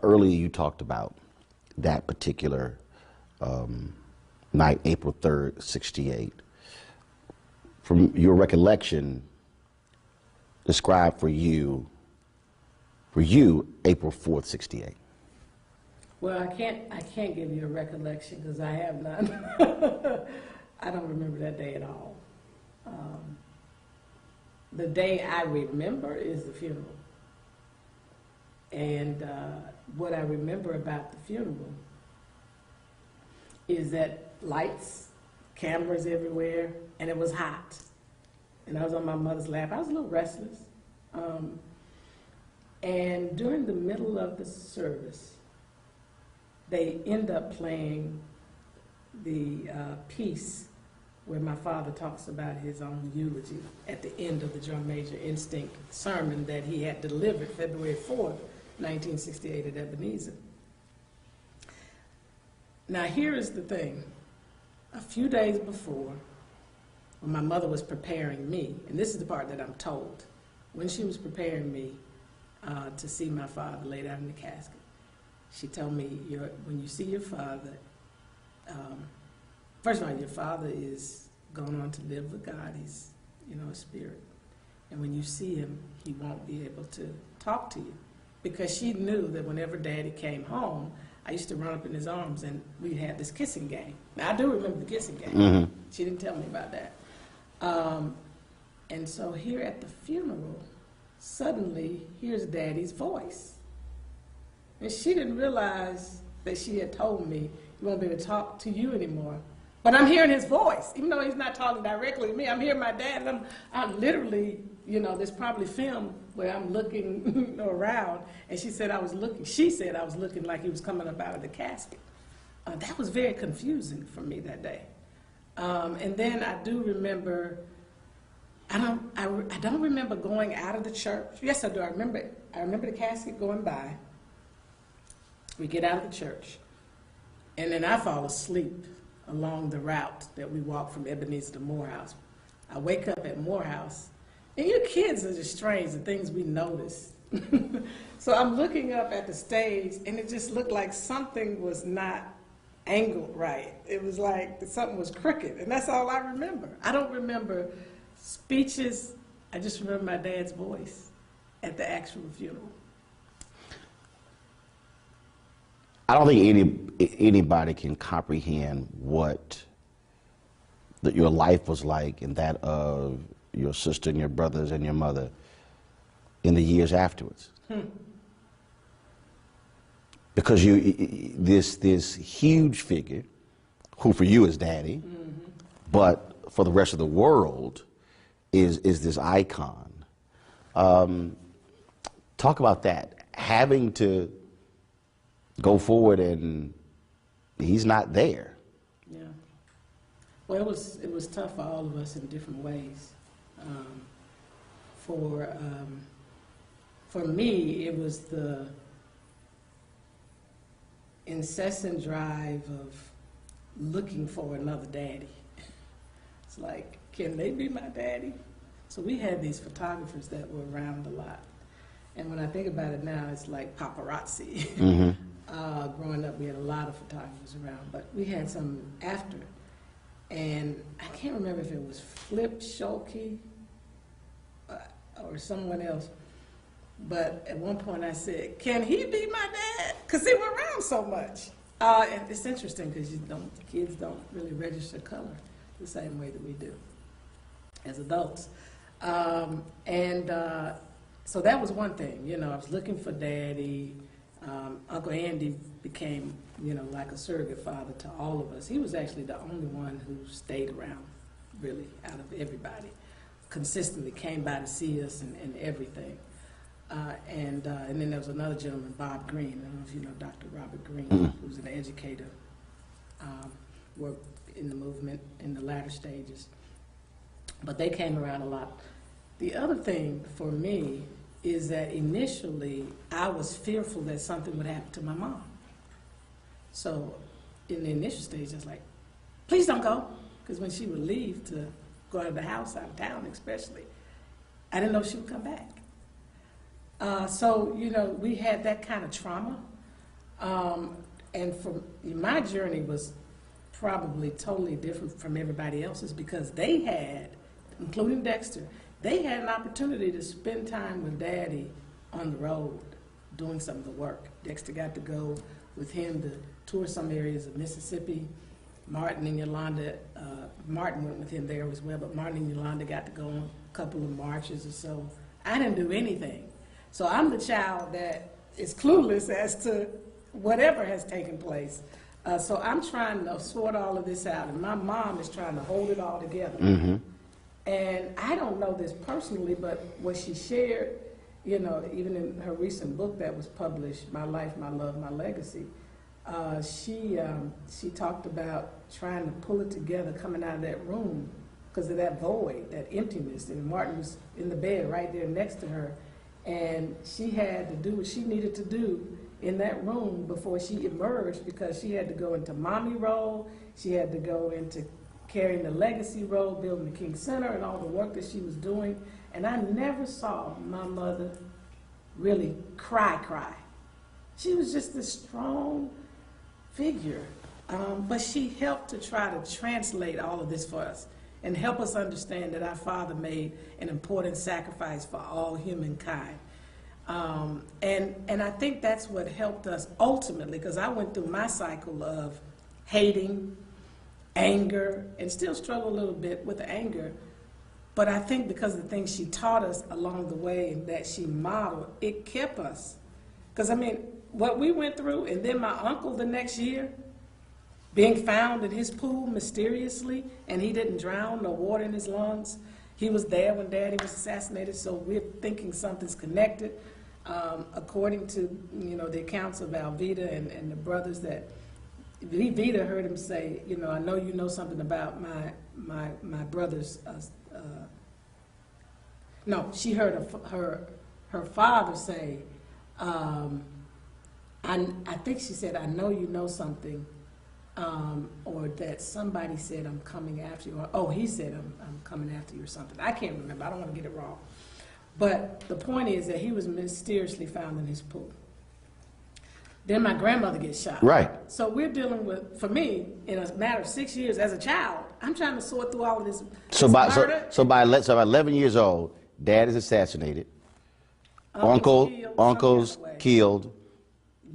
Earlier you talked about that particular night, April 3rd, '68. from your recollection, describe for you, April 4th, 68. Well, I can't give you a recollection because I have none. I don't remember that day at all. The day I remember is the funeral. And what I remember about the funeral is that lights, cameras everywhere, and it was hot. And I was on my mother's lap. I was a little restless. And during the middle of the service, they end up playing the piece where my father talks about his own eulogy at the end of the Drum Major Instinct sermon that he had delivered February 4th, 1968 at Ebenezer. Now here is the thing. A few days before, when my mother was preparing me, and this is the part that I'm told, when she was preparing me to see my father laid out in the casket, she told me, when you see your father, first of all, your father is going on to live with God. He's, a spirit. And when you see him, he won't be able to talk to you. Because she knew that whenever Daddy came home, I used to run up in his arms and we'd have this kissing game. Now, I do remember the kissing game. Mm-hmm. She didn't tell me about that. And so here at the funeral, suddenly, here's Daddy's voice. And she didn't realize that she had told me, he won't be able to talk to you anymore. But I'm hearing his voice. Even though he's not talking directly to me, I'm hearing my dad, and I'm literally, there's probably film where I'm looking around, and she said I was looking like he was coming up out of the casket. That was very confusing for me that day. And then I do remember, I don't remember going out of the church. Yes, I do. I remember the casket going by. We get out of the church, and then I fall asleep along the route that we walk from Ebenezer to Morehouse. I wake up at Morehouse, and your kids are just strange, the things we notice. So I'm looking up at the stage, and it just looked like something was not angled right. It was like something was crooked, and that's all I remember. I don't remember speeches. I just remember my dad's voice at the actual funeral. I don't think anybody can comprehend what your life was like and that of your sister and your brothers and your mother in the years afterwards. Because this huge figure, who for you is Daddy, mm-hmm. but for the rest of the world is this icon. Talk about that, having to go forward and he's not there. Yeah. Well, it was tough for all of us in different ways. For me, it was the incessant drive of looking for another daddy. It's like, can they be my daddy? So we had these photographers that were around a lot. And when I think about it now, it's like paparazzi. Mm-hmm. Growing up, we had a lot of photographers around, but we had some after. And I can't remember if it was Flip Schulke or someone else. But at one point I said, can he be my dad? Because they were around so much. And it's interesting because kids don't really register color the same way that we do as adults. So that was one thing, I was looking for Daddy. Uncle Andy became, like a surrogate father to all of us. He was actually the only one who stayed around, really, out of everybody. Consistently came by to see us and everything. And then there was another gentleman, Bob Green. I don't know if you know Dr. Robert Green, mm-hmm. who's an educator, worked in the movement in the latter stages. But they came around a lot. The other thing for me is that initially I was fearful that something would happen to my mom. So in the initial stage, I was like, please don't go. Because when she would leave to go out of the house, out of town especially, I didn't know she would come back. So, we had that kind of trauma. And my journey was probably totally different from everybody else's because they had including Dexter, they had an opportunity to spend time with Daddy on the road doing some of the work. Dexter got to go with him to tour some areas of Mississippi. Martin and Yolanda, Martin went with him there as well, but Martin and Yolanda got to go on a couple of marches or so. I didn't do anything. So I'm the child that is clueless as to whatever has taken place. So I'm trying to sort all of this out, and my mom is trying to hold it all together. Mm-hmm. And I don't know this personally, but what she shared, you know, even in her recent book that was published, My Life, My Love, My Legacy, she talked about trying to pull it together coming out of that room because of that void, that emptiness. And Martin was in the bed right there next to her, and she had to do what she needed to do in that room before she emerged, because she had to go into mommy role, she had to go into carrying the legacy role, building the King Center and all the work that she was doing. And I never saw my mother really cry. She was just this strong figure, but she helped to try to translate all of this for us and help us understand that our father made an important sacrifice for all humankind. And I think that's what helped us ultimately, because I went through my cycle of hating, anger, and still struggle a little bit with the anger. But I think because of the things she taught us along the way and that she modeled, it kept us. Because, I mean, what we went through, and then my uncle the next year, being found in his pool mysteriously, and he didn't drown, no water in his lungs. He was there when Daddy was assassinated, so we're thinking something's connected. According to, you know, the accounts of Alvita and the brothers, that Vita heard him say, you know, I know you know something about my brother's. No, she heard her father say, I think she said, I know you know something, or that somebody said, I'm coming after you, or, oh, he said, I'm coming after you or something. I can't remember, I don't want to get it wrong. But the point is that he was mysteriously found in his pool. Then my grandmother gets shot. Right. So we're dealing with, for me, in a matter of 6 years as a child, I'm trying to sort through all of this. So by 11 years old, Dad is assassinated, uncle's killed,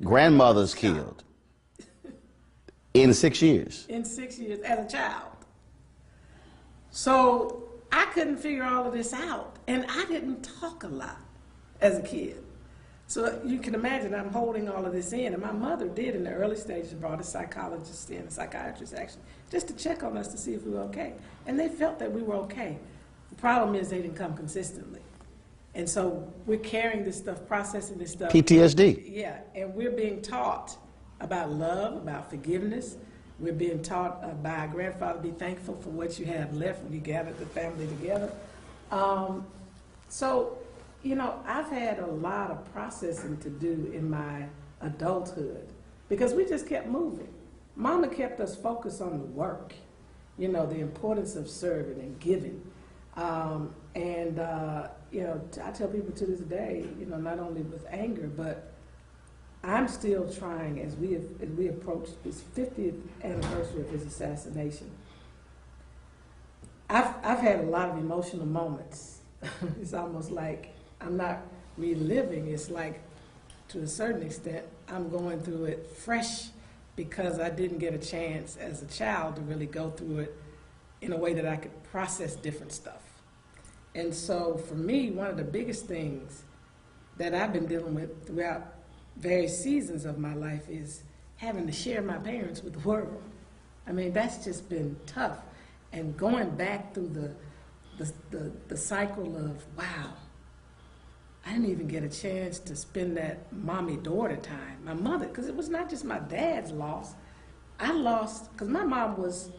grandmother's killed. In 6 years. In 6 years as a child. So I couldn't figure all of this out, and I didn't talk a lot as a kid. So you can imagine I'm holding all of this in, and my mother did in the early stages brought a psychologist in, a psychiatrist actually, just to check on us to see if we were okay. And they felt that we were okay. The problem is they didn't come consistently. And so we're carrying this stuff, processing this stuff. PTSD. Yeah, and we're being taught about love, about forgiveness. We're being taught by our grandfather, be thankful for what you have left when you gather the family together. So, you know, I've had a lot of processing to do in my adulthood because we just kept moving. Mama kept us focused on the work, you know, the importance of serving and giving. You know, I tell people to this day, you know, not only with anger, but I'm still trying as we approach this 50th anniversary of his assassination. I've had a lot of emotional moments. It's almost like I'm not reliving. It's like, to a certain extent, I'm going through it fresh because I didn't get a chance as a child to really go through it in a way that I could process different stuff. And so for me, one of the biggest things that I've been dealing with throughout various seasons of my life is having to share my parents with the world. I mean, that's just been tough. And going back through the cycle of, wow, I didn't even get a chance to spend that mommy-daughter time. My mother, because it was not just my dad's loss. I lost, because my mom was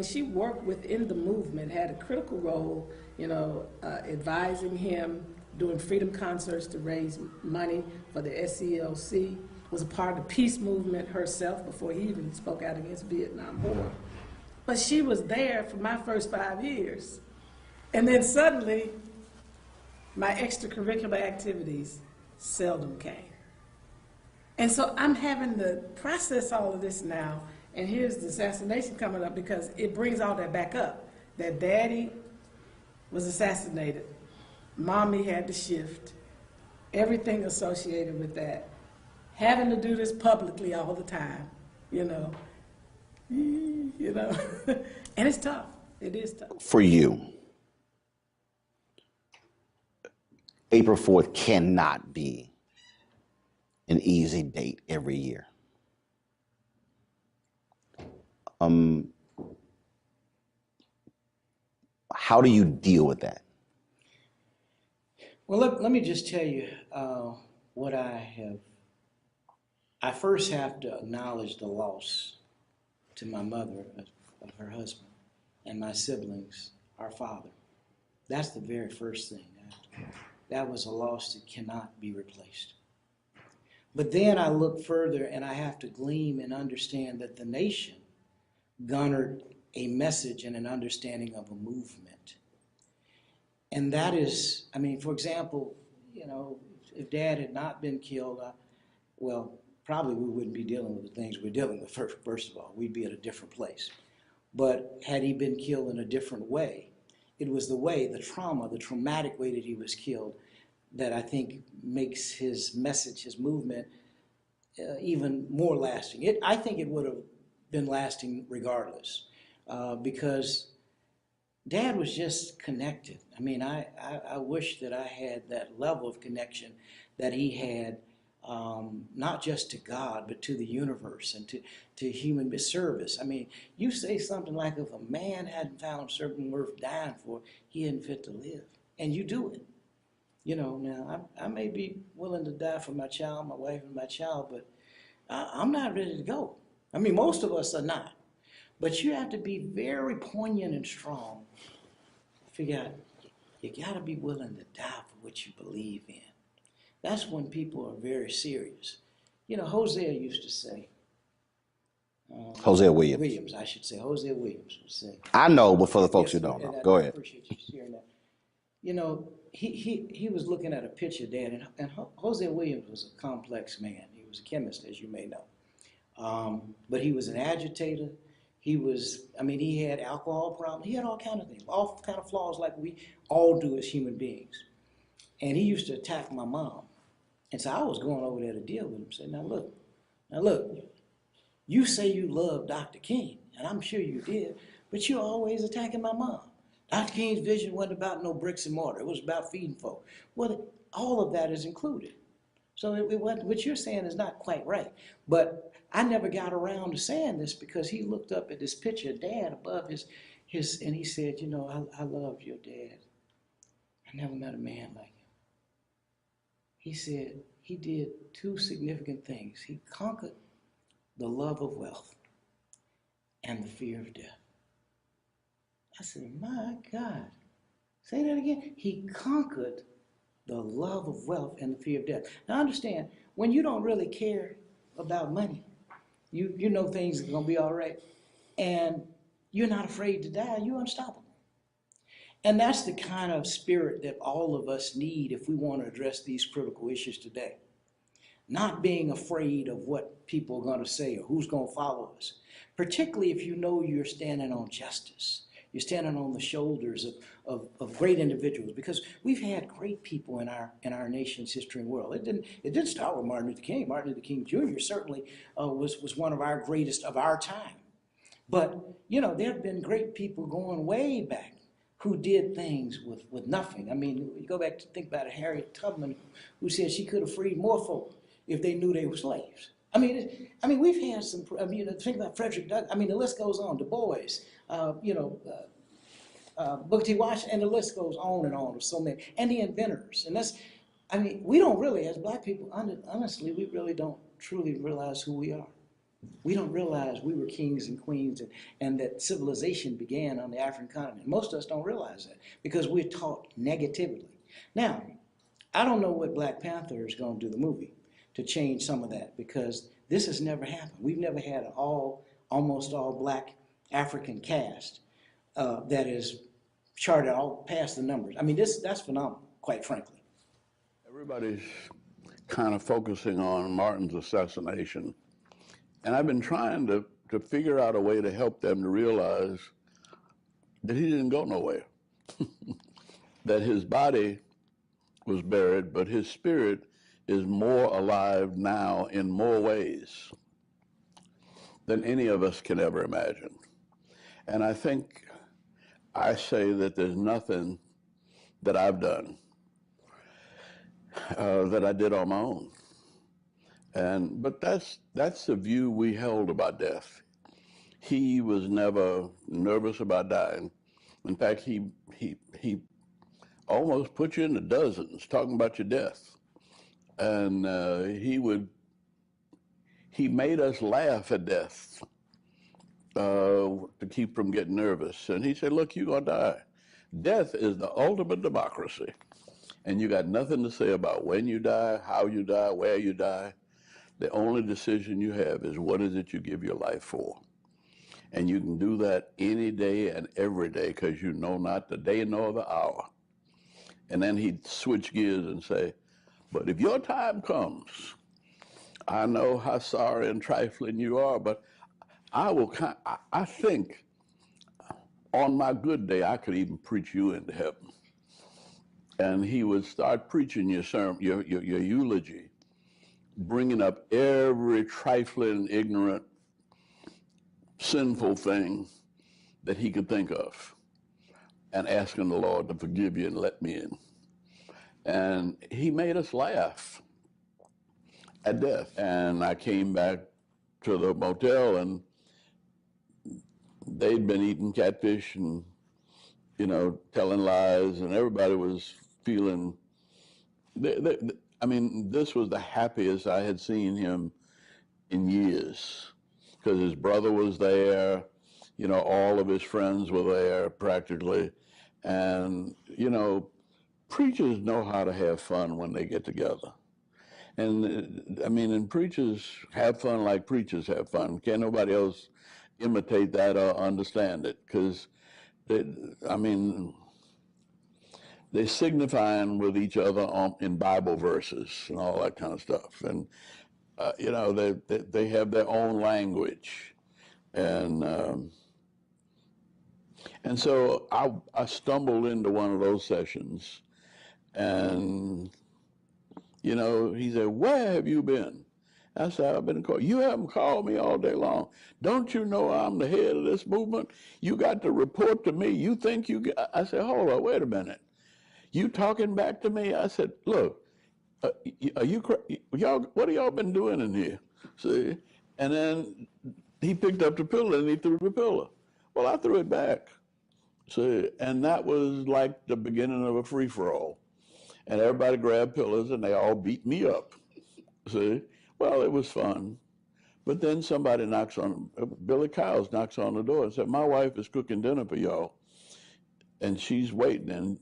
she worked within the movement, had a critical role, you know, advising him, doing freedom concerts to raise money for the SCLC, was a part of the peace movement herself before he even spoke out against Vietnam War. But she was there for my first 5 years. And then suddenly, my extracurricular activities seldom came. And so I'm having to process all of this now, and here's the assassination coming up because it brings all that back up. that daddy was assassinated, mommy had to shift, everything associated with that, having to do this publicly all the time, you know, and it's tough. It is tough. For you, April 4th cannot be an easy date every year. How do you deal with that? Well, let me just tell you what I have. I first have to acknowledge the loss to my mother of her husband and my siblings, our father. That's the very first thing. That was a loss that cannot be replaced. But then I look further and I have to glean and understand that the nation garnered a message and an understanding of a movement. And that is, I mean, for example, you know, if Dad had not been killed, well, probably we wouldn't be dealing with the things we're dealing with, first of all. We'd be at a different place. But had he been killed in a different way, it was the way, the trauma, the traumatic way that he was killed that I think makes his message, his movement, even more lasting. I think it would have been lasting regardless, because Dad was just connected. I mean, I wish that I had that level of connection that he had, not just to God, but to the universe and to human service. I mean, you say something like, if a man hadn't found something worth dying for, he isn't fit to live. And you do it. You know, now, I may be willing to die for my child, my wife and my child, but I'm not ready to go. I mean, most of us are not. But you have to be very poignant and strong. Figure out, you got to be willing to die for what you believe in. That's when people are very serious. You know, Hosea used to say. Hosea Williams. Williams, I should say. Hosea Williams would say. I know, but for the folks who don't know, go ahead. I appreciate you sharing that. You know, he was looking at a picture, Dad, and Hosea Williams was a complex man. He was a chemist, as you may know. But he was an agitator. He was, I mean, he had alcohol problems. He had all kinds of things, all kind of flaws like we all do as human beings. And he used to attack my mom. And so I was going over there to deal with him. Say, now look, you say you love Dr. King, and I'm sure you did, but you're always attacking my mom. Dr. King's vision wasn't about no bricks and mortar. It was about feeding folk. Well, all of that is included. So what you're saying is not quite right. But I never got around to saying this because he looked up at this picture of Dad above his and he said, you know, I love your dad. I never met a man like him. He said he did two significant things. He conquered the love of wealth and the fear of death. I said, my God. Say that again. He conquered the love of wealth and the fear of death. Now understand, when you don't really care about money, you know things are going to be all right, and you're not afraid to die, you're unstoppable. And that's the kind of spirit that all of us need if we want to address these critical issues today. Not being afraid of what people are going to say or who's going to follow us, particularly if you know you're standing on justice. You're standing on the shoulders of great individuals, because we've had great people in our nation's history and world. It didn't start with Martin Luther King. Martin Luther King Jr. certainly was one of our greatest of our time. But you know, there have been great people going way back who did things with nothing. I mean, you go back to think about it, Harriet Tubman, who said she could have freed more folk if they knew they were slaves. I mean, we've had some. You know, think about Frederick Douglass. I mean, the list goes on. Du Bois, Booker T. Washington, and the list goes on and on. There's so many, and the inventors. And that's, I mean, we don't really, as black people, honestly, we really don't truly realize who we are. We don't realize we were kings and queens, and that civilization began on the African continent. Most of us don't realize that because we're taught negatively. Now, I don't know what Black Panther is going to do, the movie, to change some of that, because this has never happened. We've never had an almost all black African cast that is charted all past the numbers. I mean, that's phenomenal, quite frankly. Everybody's kind of focusing on Martin's assassination, and I've been trying to figure out a way to help them to realize that he didn't go nowhere, that his body was buried, but his spirit is more alive now in more ways than any of us can ever imagine. And I think I say that there's nothing that I've done that I did on my own. But that's the view we held about death. He was never nervous about dying. In fact, he almost put you in the dozens talking about your death. And he made us laugh at death to keep from getting nervous. And he said, look, you're gonna die. Death is the ultimate democracy. And you got nothing to say about when you die, how you die, where you die. The only decision you have is what is it you give your life for. And you can do that any day and every day because you know not the day nor the hour. And then he'd switch gears and say, but if your time comes, I know how sorry and trifling you are, but I think on my good day, I could even preach you into heaven. And he would start preaching your sermon, your eulogy, bringing up every trifling, ignorant, sinful thing that he could think of and asking the Lord to forgive you and let me in. And he made us laugh at death. And I came back to the motel and they'd been eating catfish and, telling lies, and everybody was feeling, this was the happiest I had seen him in years, because his brother was there, all of his friends were there practically. And, preachers know how to have fun when they get together. And preachers have fun like preachers have fun. Can't nobody else imitate that or understand it, because they're signifying with each other in Bible verses and all that kind of stuff. And, they have their own language. And so I stumbled into one of those sessions, and, he said, where have you been? I said, I've been called. You haven't called me all day long. Don't you know I'm the head of this movement? You got to report to me. You think you get... I said, hold on, wait a minute. You talking back to me? I said, look, y'all, what have y'all been doing in here? See? And then he picked up the pillow and he threw the pillow. Well, I threw it back. See? And that was like the beginning of a free-for-all. And everybody grabbed pillows and they all beat me up. See? Well, it was fun. But then somebody Billy Kyles knocks on the door and said, my wife is cooking dinner for y'all. And she's waiting, and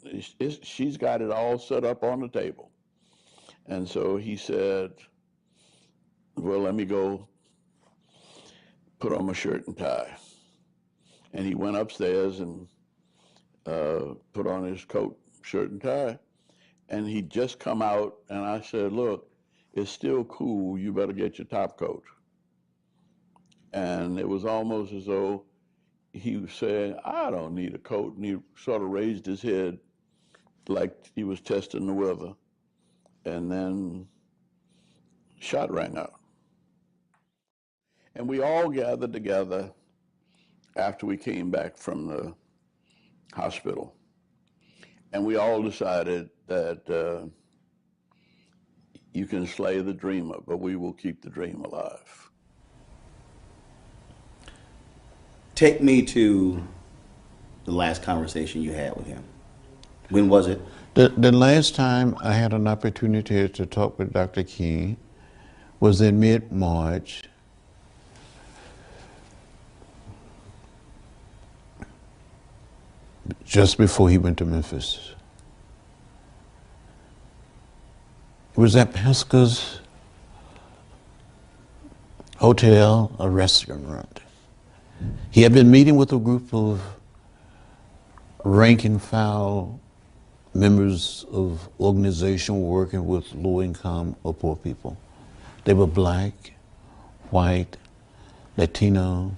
she's got it all set up on the table. And so he said, well, let me go put on my shirt and tie. And he went upstairs and put on his coat, shirt, and tie. And he'd just come out, and I said, look, it's still cool, you better get your top coat. And it was almost as though he was saying, I don't need a coat. And he sort of raised his head like he was testing the weather. And then shot rang out. And we all gathered together after we came back from the hospital. And we all decided that you can slay the dreamer, but we will keep the dream alive. Take me to the last conversation you had with him. When was it? The last time I had an opportunity to talk with Dr. King was in mid-March. Just before he went to Memphis. It was at Pesca's hotel, a restaurant. He had been meeting with a group of rank and file members of organization working with low income or poor people. They were black, white, Latino,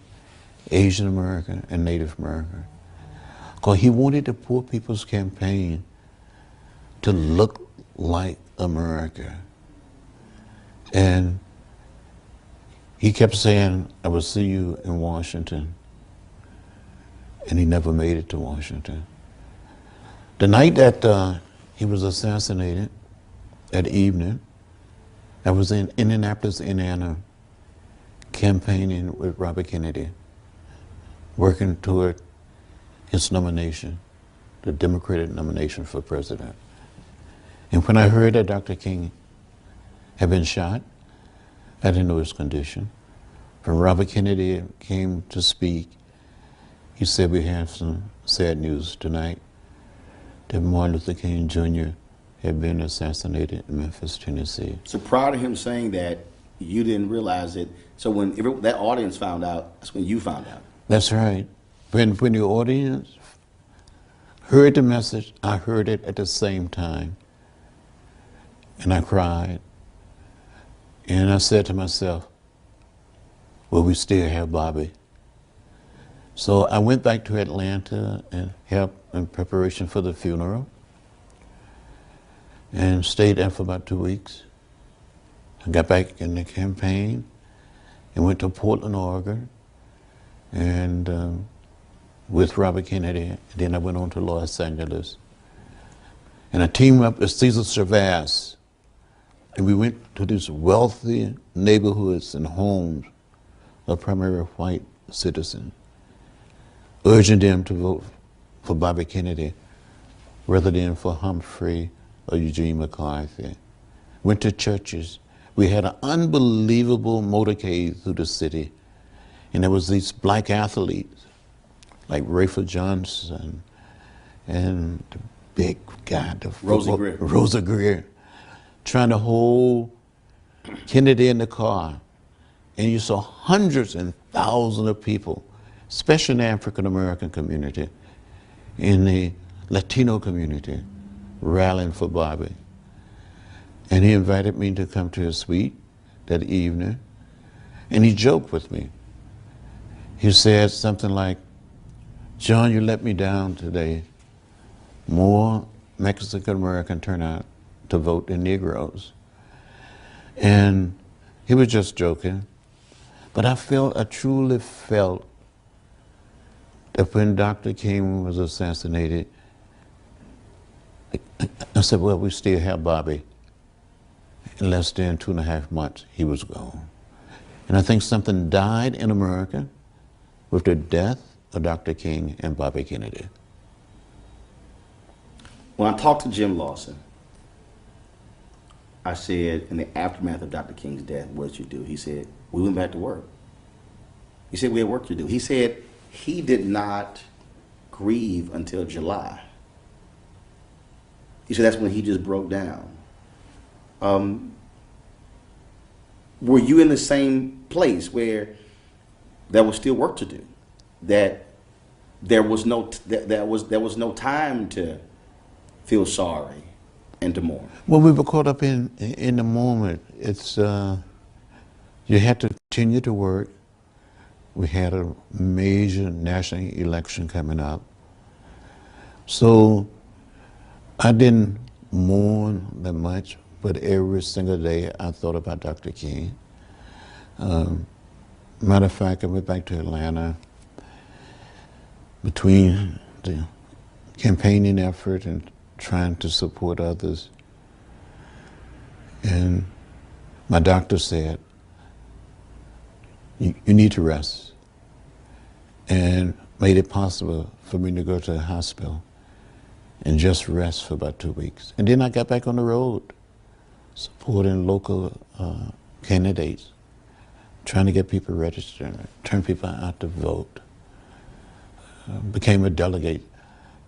Asian American, and Native American. because he wanted the Poor People's Campaign to look like America. And he kept saying, I will see you in Washington. And he never made it to Washington. The night that he was assassinated, that evening, I was in Indianapolis, Indiana, campaigning with Robert Kennedy, working toward his nomination, the Democratic nomination for president. And when I heard that Dr. King had been shot, I didn't know his condition. When Robert Kennedy came to speak, he said, we have some sad news tonight, that Martin Luther King Jr. had been assassinated in Memphis, Tennessee. So prior to him saying that, you didn't realize it. So when that audience found out, that's when you found out. That's right. When the audience heard the message, I heard it at the same time. And I cried. And I said to myself, will we still have Bobby? So I went back to Atlanta and helped in preparation for the funeral and stayed there for about 2 weeks. I got back in the campaign and went to Portland, Oregon, and with Robert Kennedy. And then I went on to Los Angeles. And I teamed up with Cesar Chavez, and we went to these wealthy neighborhoods and homes of primarily white citizens, urging them to vote for Bobby Kennedy rather than for Humphrey or Eugene McCarthy. Went to churches. We had an unbelievable motorcade through the city, and there was these black athletes like Rayford Johnson and the big guy, Rosa Greer, trying to hold Kennedy in the car. And you saw hundreds and thousands of people, especially in the African American community, in the Latino community, rallying for Bobby. And he invited me to come to his suite that evening, and he joked with me. He said something like, John, you let me down today. More Mexican American turn out to vote than Negroes. And he was just joking. But I truly felt that when Dr. King was assassinated, I said, well, we still have Bobby. In less than 2.5 months, he was gone. And I think something died in America with the death of Dr. King and Bobby Kennedy. When I talked to Jim Lawson, I said, in the aftermath of Dr. King's death, what did you do? He said, we went back to work. He said, we had work to do. He said he did not grieve until July. He said that's when he just broke down. Were you in the same place where there was still work to do? That there was no time to feel sorry and to mourn? Well, we were caught up in the moment. It's you had to continue to work. We had a major national election coming up, so I didn't mourn that much. But every single day I thought about Dr. King. Matter of fact, I went back to Atlanta between the campaigning effort and trying to support others. And my doctor said, you need to rest, and made it possible for me to go to the hospital and just rest for about 2 weeks. And then I got back on the road, supporting local candidates, trying to get people registered, turn people out to vote. Became a delegate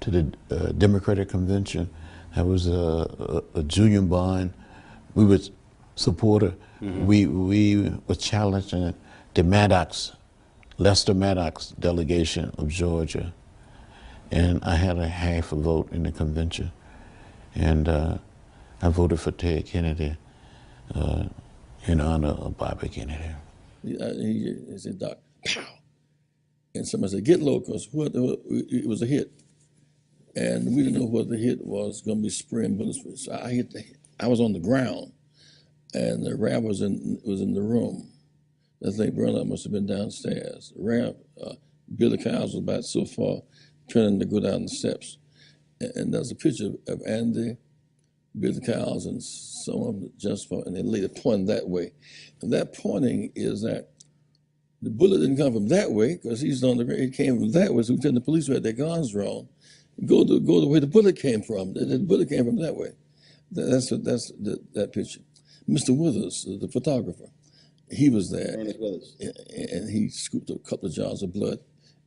to the Democratic Convention. I was a junior bond. We were supporter. Mm-hmm. We were challenging the Lester Maddox delegation of Georgia. And I had a half a vote in the convention. And I voted for Ted Kennedy in honor of Bobby Kennedy. He said, Doc, pow. And somebody said, get low, because it was a hit. and we didn't know what the hit was going to be, spraying bullets. So I was on the ground, and the Rav was in the room. I think Bernard must have been downstairs. Rav, Billy Kyles was about so far, turning to go down the steps, and there's a picture of Andy, Billy Kyles, and someone just for, and they later pointing that way, and that pointing is that the bullet didn't come from that way because he's on the ground. It came from that way. So we tell the police who had their guns drawn, go the way the bullet came from. The bullet came from that way. That's that picture. Mr. Withers, the photographer, he was there, and he scooped a couple of jars of blood,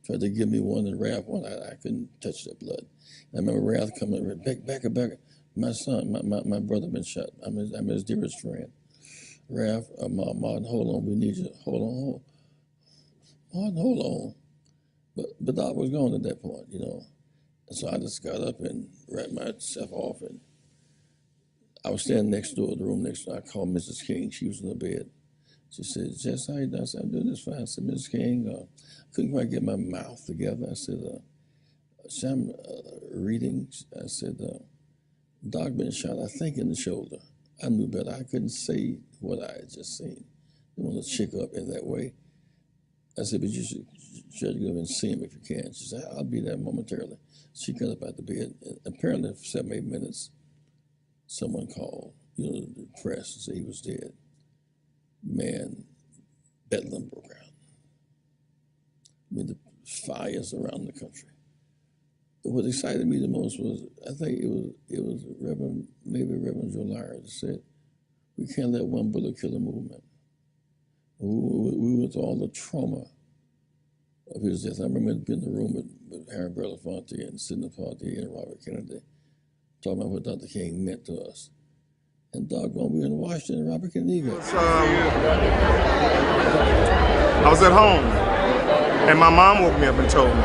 tried to give me one and Ralph one. I couldn't touch that blood. I remember Ralph coming back. My son, my brother been shot. I'm his dearest friend. Ralph, Martin, hold on, we need you. Hold on. But Doc was gone at that point, you know. And so I just got up and wrapped myself off, and I was standing next door, the room next door. I called Mrs. King. She was in the bed. She said, Jess, how you doing? I said, I'm doing this fine. I said, Mrs. King, couldn't quite get my mouth together. I said, I'm reading. I said, Doc been shot, I think, in the shoulder. I knew better. I couldn't say what I had just seen. They want to check up in that way. I said, but you should go and see him if you can. She said, I'll be there momentarily. She got up out the bed. And apparently, for 7, 8 minutes, someone called, the press, and said he was dead. Man, bedlam broke out. I mean, the fires around the country. But what excited me the most was, I think it was Reverend Joe Lyre that said, we can't let one bullet kill a movement. We went through all the trauma of his death. I remember being in the room with Harry Belafonte and Sidney Poitier and Robert Kennedy, talking about what Dr. King meant to us. And doggone, we were in Washington, and Robert Kennedy got I was at home, and my mom woke me up and told me.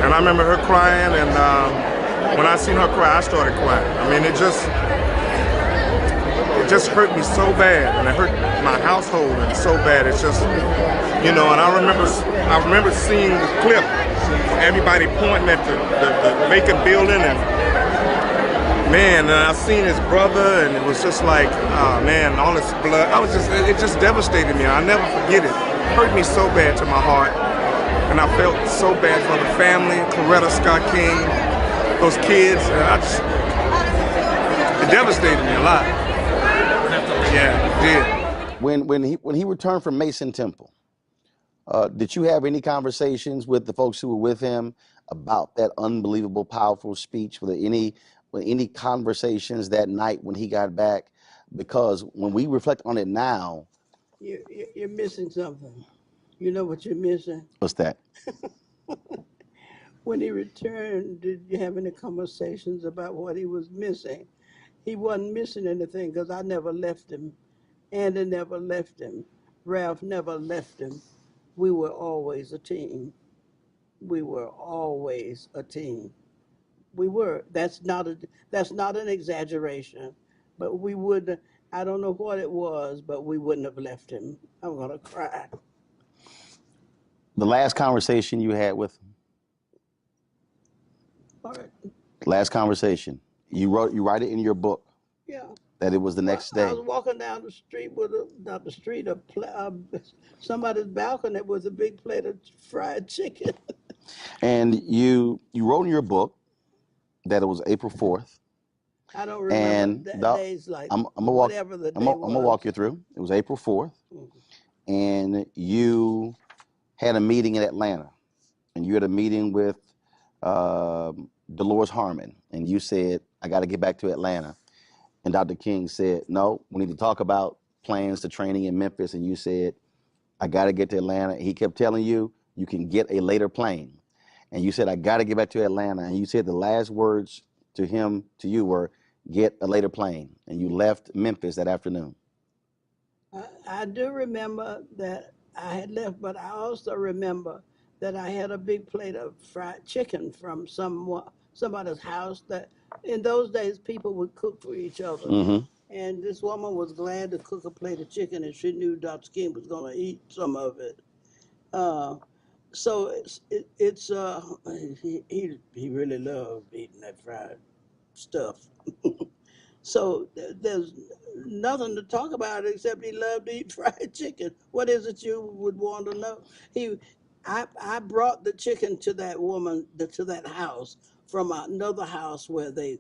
And I remember her crying, and when I seen her cry, I started crying. I mean, it just hurt me so bad, and it hurt my household and so bad. It's just, and I remember seeing the clip, everybody pointing at the vacant building, and man, I seen his brother, and it was just like, man, all this blood. It just devastated me. I'll never forget it. It hurt me so bad to my heart, and I felt so bad for the family, Coretta Scott King, those kids. It devastated me a lot. Yeah, it did. When he returned from Mason Temple, did you have any conversations with the folks who were with him about that unbelievable, powerful speech? Were there any conversations that night when he got back? Because when we reflect on it now, you're missing something. You know what you're missing? What's that? When he returned, did you have any conversations about what he was missing? He wasn't missing anything because I never left him. Andy never left him. Ralph never left him. We were always a team. We were always a team. We were. That's not an exaggeration. But we would. I don't know what it was, but we wouldn't have left him. I'm gonna cry. The last conversation you had with him. All right. Last conversation. You write it in your book. Yeah. That it was the next day. I was walking down the street with somebody's balcony with a big plate of fried chicken. And you wrote in your book that it was April 4th. I don't remember days like whatever the day was. I'm gonna walk you through. It was April 4th, and you had a meeting in Atlanta, and you had a meeting with Dolores Harmon, and you said, I got to get back to Atlanta. And Dr. King said, no, we need to talk about plans to training in Memphis. And you said, I got to get to Atlanta. He kept telling you, you can get a later plane. And you said, I got to get back to Atlanta. And you said the last words to you were, get a later plane. And you left Memphis that afternoon. I do remember that I had left, but I also remember that I had a big plate of fried chicken from somebody's house. That in those days, people would cook for each other. Mm-hmm. And this woman was glad to cook a plate of chicken, and she knew Dr. King was going to eat some of it. So he really loved eating that fried stuff. So there's nothing to talk about except he loved to eat fried chicken. What is it you would want to know? I brought the chicken to that woman, to that house from another house where they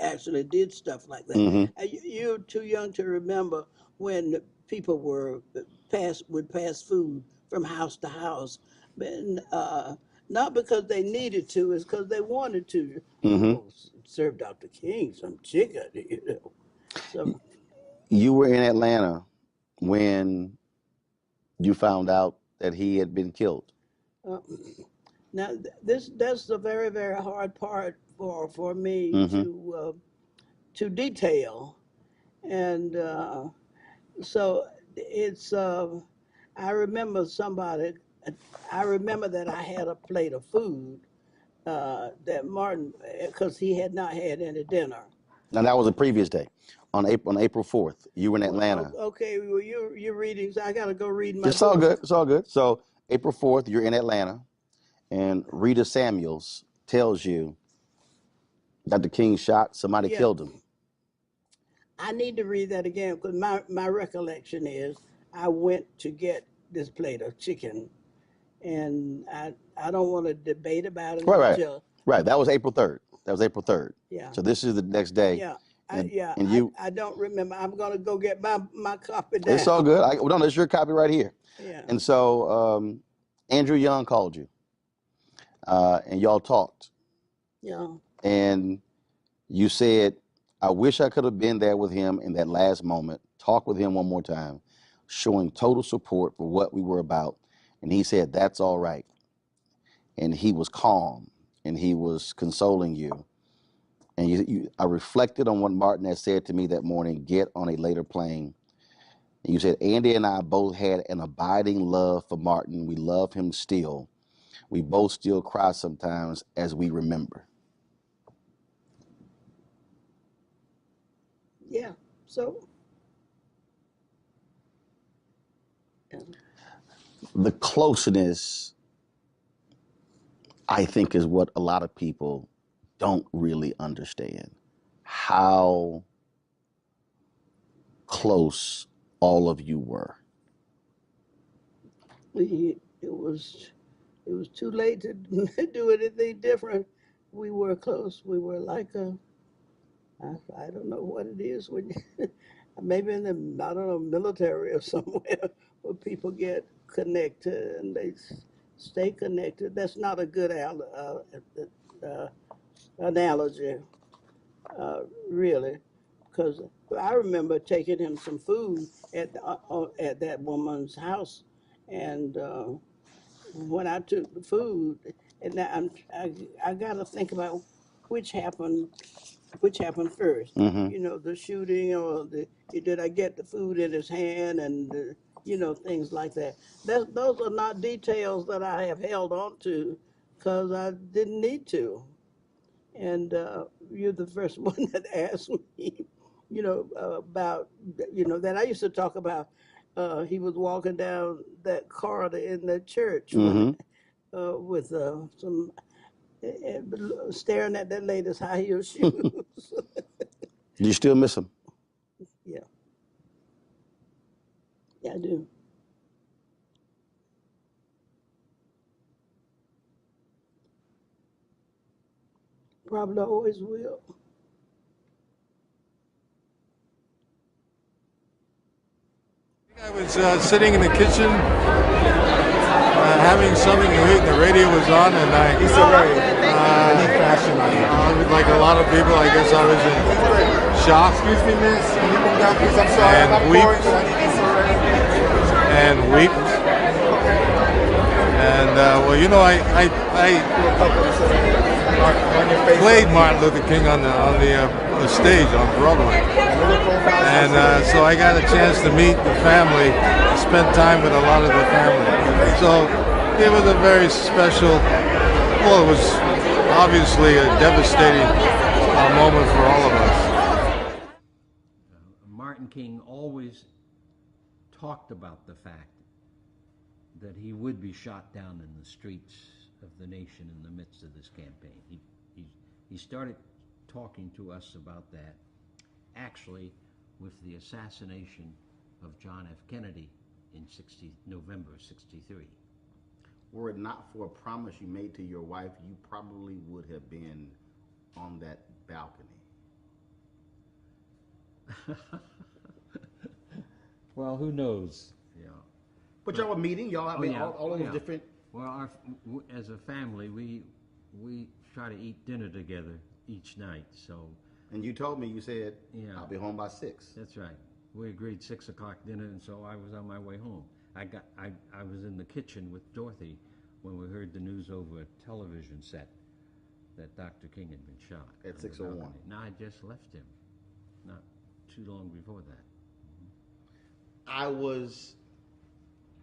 actually did stuff like that. You're too young to remember when people would pass food from house to house, and, not because they needed to, it's because they wanted to. Oh, serve Dr. King some chicken, you know. So You were in Atlanta when you found out that he had been killed. now that's the very, very hard part for me to detail, and so it's I remember somebody. I remember that I had a plate of food that Martin, because he had not had any dinner. Now that was a previous day, on April 4th. You were in Atlanta. Okay, well you're reading, so I gotta go read my. It's all good. It's all good. So April 4th, you're in Atlanta, and Rita Samuels tells you Dr. King shot, somebody killed him. I need to read that again because my recollection is I went to get this plate of chicken, and I don't want to debate about it until. Right. That was April 3rd. That was April 3rd. Yeah. So this is the next day. Yeah. I don't remember. I'm gonna go get my copy down. It's all good. No, it's your copy right here. Yeah. And so Andrew Young called you, and y'all talked. Yeah. And you said, I wish I could have been there with him in that last moment, talk with him one more time, showing total support for what we were about. And he said, that's all right. And he was calm, and he was consoling you. And I reflected on what Martin had said to me that morning, get on a later plane. And you said, Andy and I both had an abiding love for Martin. We love him still. We both still cry sometimes as we remember. Yeah, so. Yeah. The closeness, I think, is what a lot of people don't really understand. How close all of you were. It was too late to do anything different. We were close. We were like I don't know what it is when maybe in the, I don't know, military or somewhere where people get connected and they stay connected. That's not a good analogy, really, because I remember taking him some food at that woman's house, and when I took the food, and I got to think about which happened first. You know, the shooting, or did I get the food in his hand, and you know, things like that. Those are not details that I have held on to because I didn't need to. And you're the first one that asked me, you know, about, you know, that I used to talk about. He was walking down that corridor in the church with some staring at that lady's high heel shoes. Do you still miss him? Yeah. Yeah, I do. Probably always will. I was sitting in the kitchen having something to eat, and the radio was on, and I was like a lot of people, I guess I was in shock. Excuse me, miss. Can you move down, please? I'm sorry. And weep. And well, you know, I played Martin Luther King on the stage on Broadway, and so I got a chance to meet the family, spend time with a lot of the family. So it was a very special. Well, it was obviously a devastating moment for all of us. Martin King always talked about the fact that he would be shot down in the streets of the nation in the midst of this campaign. He started talking to us about that actually with the assassination of John F. Kennedy in November '63. Were it not for a promise you made to your wife, you probably would have been on that balcony. Well, who knows? Yeah. But y'all were meeting, y'all, all those different. Well, as a family, we try to eat dinner together each night. So. And you told me, you said, yeah, I'll be home by 6. That's right. We agreed 6 o'clock dinner, and so I was on my way home. I was in the kitchen with Dorothy when we heard the news over a television set that Dr. King had been shot. At 6:01. Now I just left him, not too long before that. I was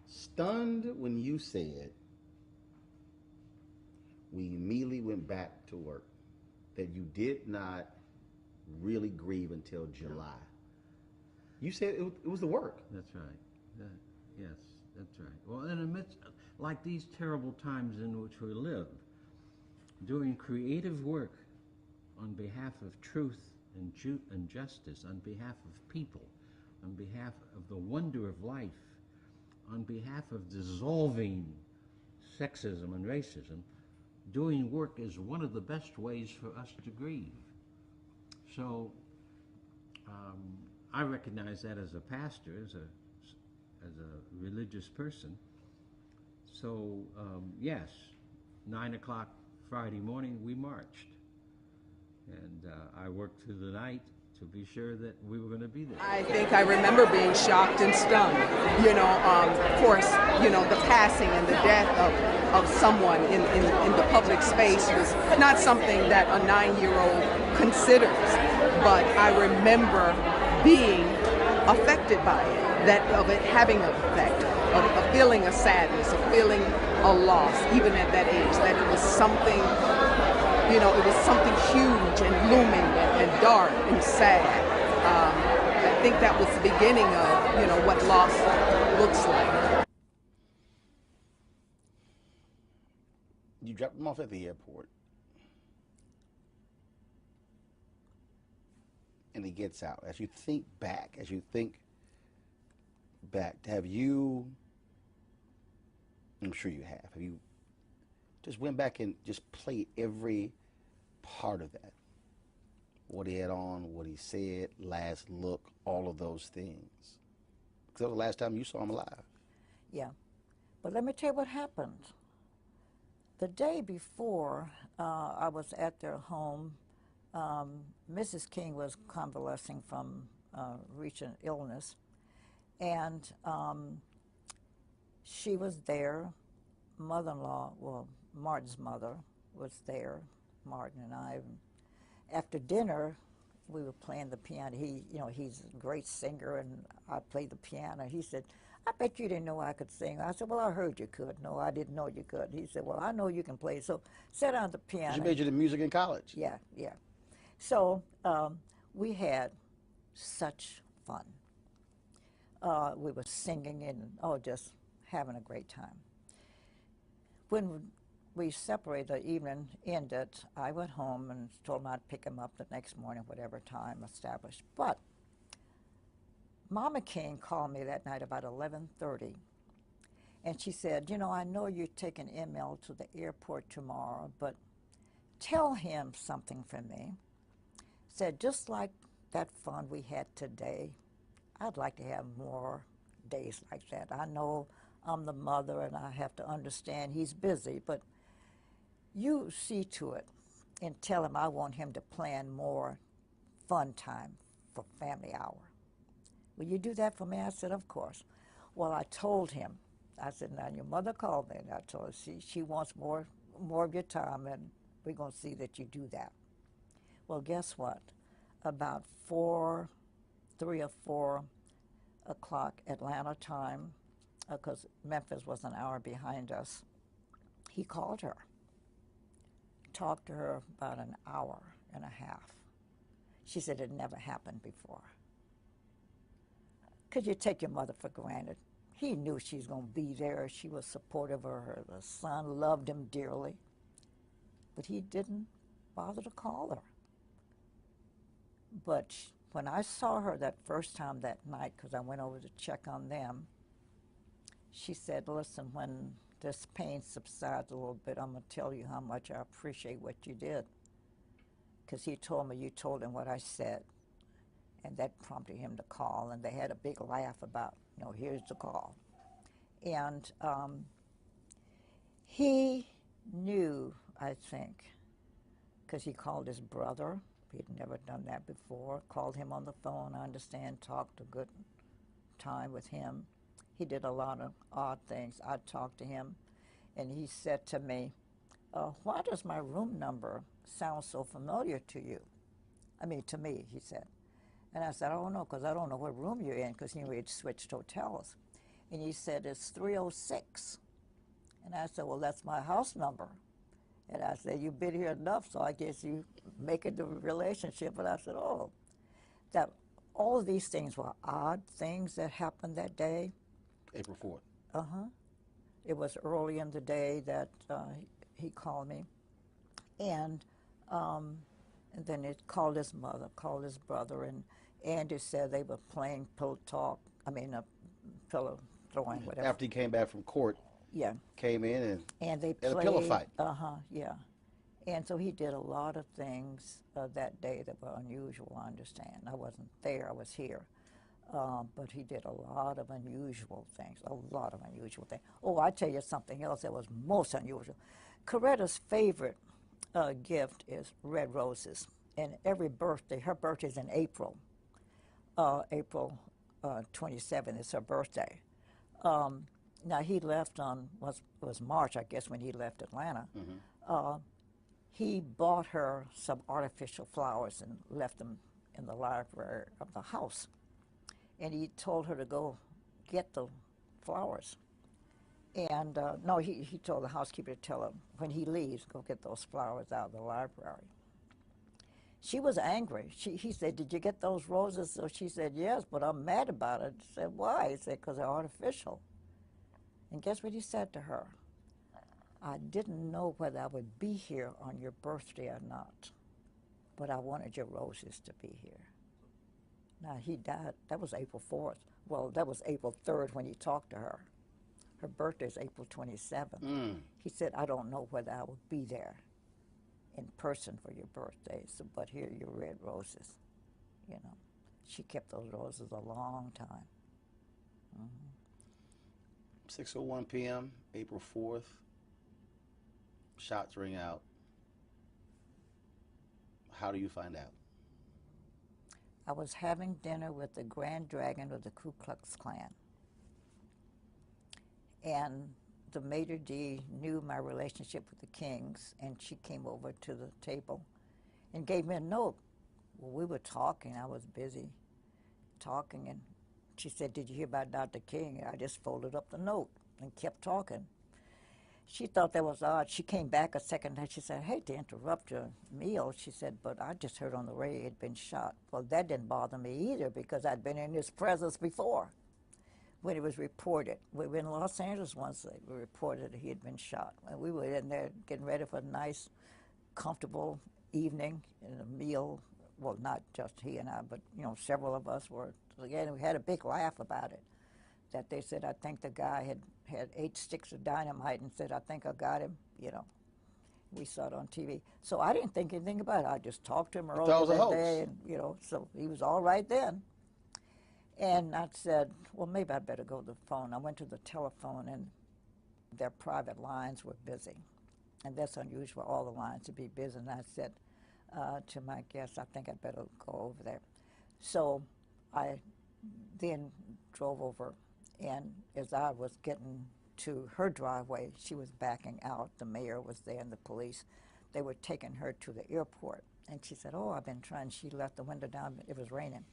stunned when you said we immediately went back to work, that you did not really grieve until July. You said it was the work. That's right. Yes, that's right. Well, in the midst, like these terrible times in which we live, doing creative work on behalf of truth and justice, on behalf of people, on behalf of the wonder of life, on behalf of dissolving sexism and racism, doing work is one of the best ways for us to grieve. So I recognize that as a pastor, as a religious person. So yes, 9 o'clock Friday morning we marched, and I worked through the night to be sure that we were going to be there. I think I remember being shocked and stunned. You know, of course, you know, the passing and the death of someone in the public space was not something that a 9-year-old considers. But I remember being affected by it, of it having an effect, of feeling a sadness, of feeling a loss, even at that age, that it was something, you know, it was something huge and looming and dark and sad. I think that was the beginning of, you know, what loss looks like. You dropped him off at the airport, and he gets out. As you think back, have you, I'm sure you have you just went back and just played every part of that? What he had on, what he said, last look, all of those things. Because that was the last time you saw him alive. Yeah. But let me tell you what happened. The day before I was at their home, Mrs. King was convalescing from recent illness, and she was there. Mother-in-law, well, Martin's mother was there, Martin and I. After dinner, we were playing the piano. He's a great singer, and I played the piano. He said, I bet you didn't know I could sing. I said, well, I heard you could. No, I didn't know you could. He said, well, I know you can play. So sat down at the piano. You majored in music in college? Yeah, yeah. So we had such fun. We were singing and, just having a great time. When we separated, the evening ended, I went home and told him I'd pick him up the next morning, whatever time established. But Mama King called me that night about 11:30, and she said, you know, I know you're taking Emil to the airport tomorrow, but tell him something for me. Said, just like that fun we had today, I'd like to have more days like that. I know I'm the mother and I have to understand he's busy, but you see to it and tell him I want him to plan more fun time for family hour. Will you do that for me? I said, of course. Well, I told him, I said, now your mother called me, and I told her she wants more of your time, and we're going to see that you do that. Well, guess what? About 3 or 4 o'clock Atlanta time, because Memphis was an hour behind us, he called her, talked to her about an hour and a half. She said it never happened before. Could you take your mother for granted? he knew she was going to be there. She was supportive of her. The son loved him dearly. But he didn't bother to call her. But when I saw her that first time that night, because I went over to check on them, she said, listen, when this pain subsides a little bit, I'm going to tell you how much I appreciate what you did. Because he told me you told him what I said. And that prompted him to call. And they had a big laugh about, you know, here's the call. And he knew, I think, because he called his brother. He'd never done that before. Called him on the phone, I understand, talked a good time with him. He did a lot of odd things. I talked to him, and he said to me, why does my room number sound so familiar to you? I mean, to me, he said. And I said, I don't know, because I don't know what room you're in, because, you know, we had switched hotels. And he said, it's 306. And I said, well, that's my house number. And I said, you've been here enough, so I guess you make it the relationship. And I said, oh, that all of these things were odd things that happened that day. April 4th. Uh-huh. It was early in the day that he called me. And then it called his mother, called his brother, and Andy said they were playing pillow talk, pillow throwing, whatever. After he came back from court, yeah, came in and they had played, a pillow fight. Yeah. And so he did a lot of things that day that were unusual, I understand. I wasn't there, I was here. But he did a lot of unusual things, a lot of unusual things. Oh, I tell you something else that was most unusual. Coretta's favorite gift is red roses. And every birthday, her birthday's in April. April 27th is her birthday. Now he left on, was March, I guess, when he left Atlanta. Mm-hmm. He bought her some artificial flowers and left them in the library of the house. And he told her to go get the flowers. And no, he told the housekeeper to tell him, when he leaves, go get those flowers out of the library. She was angry. He said, did you get those roses? So she said, yes, but I'm mad about it. She said, why? He said, because they're artificial. And guess what he said to her? I didn't know whether I would be here on your birthday or not, but I wanted your roses to be here. Now, he died, that was April 4th. Well, that was April 3rd when he talked to her. Her birthday's April 27th. Mm. He said, I don't know whether I will be there in person for your birthday, so, but here are your red roses. You know, she kept those roses a long time. Mm-hmm. 6:01 p.m., April 4th. Shots ring out. How do you find out? I was having dinner with the Grand Dragon of the Ku Klux Klan. And the maitre d' knew my relationship with the Kings, and she came over to the table and gave me a note. Well, we were talking. I was busy talking, and she said, did you hear about Dr. King? And I just folded up the note and kept talking. She thought that was odd. She came back a second time. She said, I hate to interrupt your meal. She said, but I just heard on the radio he'd been shot. Well, that didn't bother me either because I'd been in his presence before when it was reported. We were in Los Angeles once. They reported that he had been shot. And we were in there getting ready for a nice, comfortable evening and a meal. Well, not just he and I, but, you know, several of us were. Again, we had a big laugh about it. That they said, I think the guy had 8 sticks of dynamite and said, I think I got him, you know. We saw it on TV. So I didn't think anything about it. I just talked to him earlier that day, and, you know, so he was all right then. And I said, well, maybe I'd better go to the phone. I went to the telephone, and their private lines were busy. And that's unusual, all the lines to be busy. And I said to my guest, I think I'd better go over there. So I then drove over. And as I was getting to her driveway, she was backing out. The mayor was there and the police. They were taking her to the airport. And she said, oh, I've been trying. She left the window down. It was raining.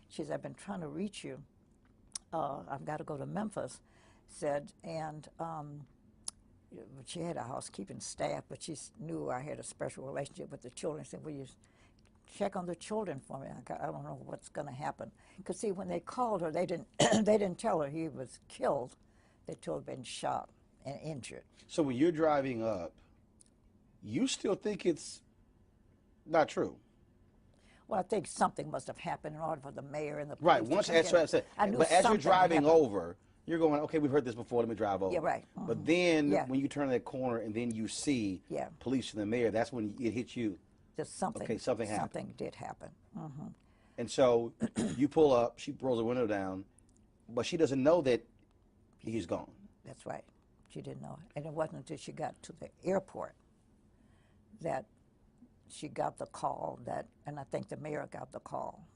She said, I've been trying to reach you. I've got to go to Memphis, said. And she had a housekeeping staff, but she knew I had a special relationship with the children. Said, will you check on the children for me. I don't know what's going to happen. Because see, when they called her, they didn't they didn't tell her he was killed. They told her he'd been shot and injured. So when you're driving up, you still think it's not true? Well, I think something must have happened in order for the mayor and the police Right. to Once, come as get I her. said, I knew but as you're something driving happened. over, you're going, okay, we've heard this before, let me drive over. Yeah, right. But then Yeah. when you turn that corner and then you see Yeah. police and the mayor, that's when it hits you. Just something. Okay, something happened. Something did happen. Mm-hmm. And so you pull up, she rolls the window down, but she doesn't know that he's gone. That's right. She didn't know it. And it wasn't until she got to the airport that she got the call that, and I think the mayor got the call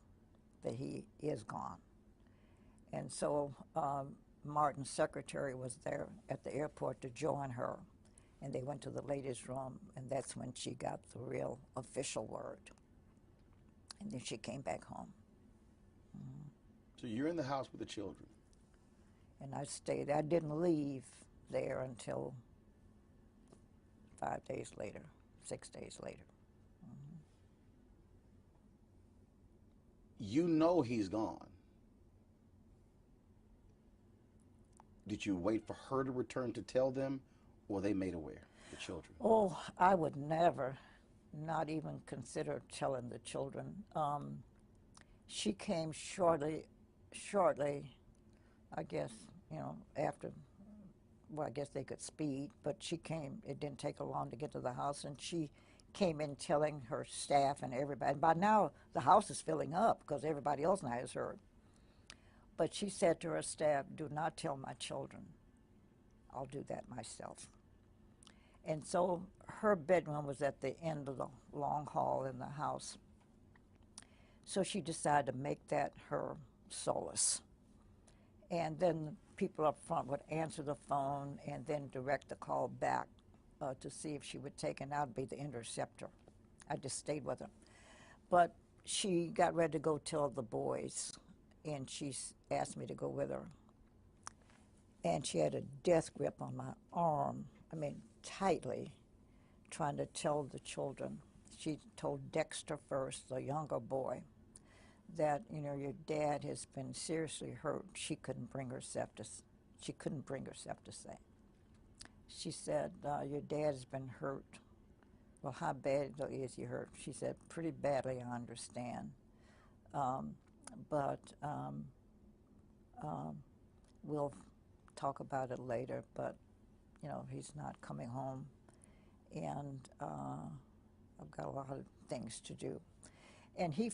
that he is gone. And so Martin's secretary was there at the airport to join her, and they went to the ladies' room, and that's when she got the real official word. And then she came back home. Mm-hmm. So you're in the house with the children. And I stayed. I didn't leave there until 5 days later, 6 days later. Mm-hmm. You know he's gone. Did you wait for her to return to tell them, or they made aware, the children? Oh, I would never, not even consider telling the children. She came shortly, I guess, after, well, I guess they could speed, but she came, it didn't take her long to get to the house, and she came in telling her staff and everybody. By now, the house is filling up because everybody else now has heard. But she said to her staff, do not tell my children. I'll do that myself. And so her bedroom was at the end of the long hall in the house. So she decided to make that her solace. And then people up front would answer the phone and then direct the call back to see if she would take it out, be the interceptor. I just stayed with her. But she got ready to go tell the boys, and she asked me to go with her. And she had a death grip on my arm, tightly, trying to tell the children. She told Dexter first, the younger boy, that, your dad has been seriously hurt. She couldn't bring herself to say. She said, your dad has been hurt. Well, how bad is he hurt? She said, pretty badly, I understand. But we'll talk about it later, but, he's not coming home. And I've got a lot of things to do. And he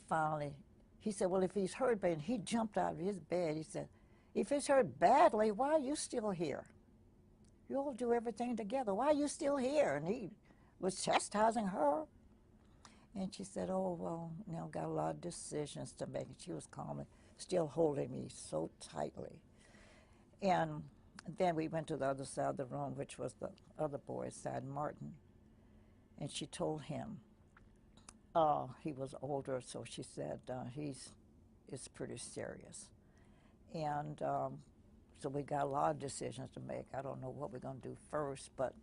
said, well, if he's hurt bad, and he jumped out of his bed. He said, if he's hurt badly, why are you still here? You all do everything together. Why are you still here? And he was chastising her. And she said, oh, well, got a lot of decisions to make. And she was calmly, still holding me so tightly. And then we went to the other side of the room, which was the other boy's side, Martin. And she told him, he was older, so she said, it's pretty serious. And so we got a lot of decisions to make. I don't know what we're going to do first, but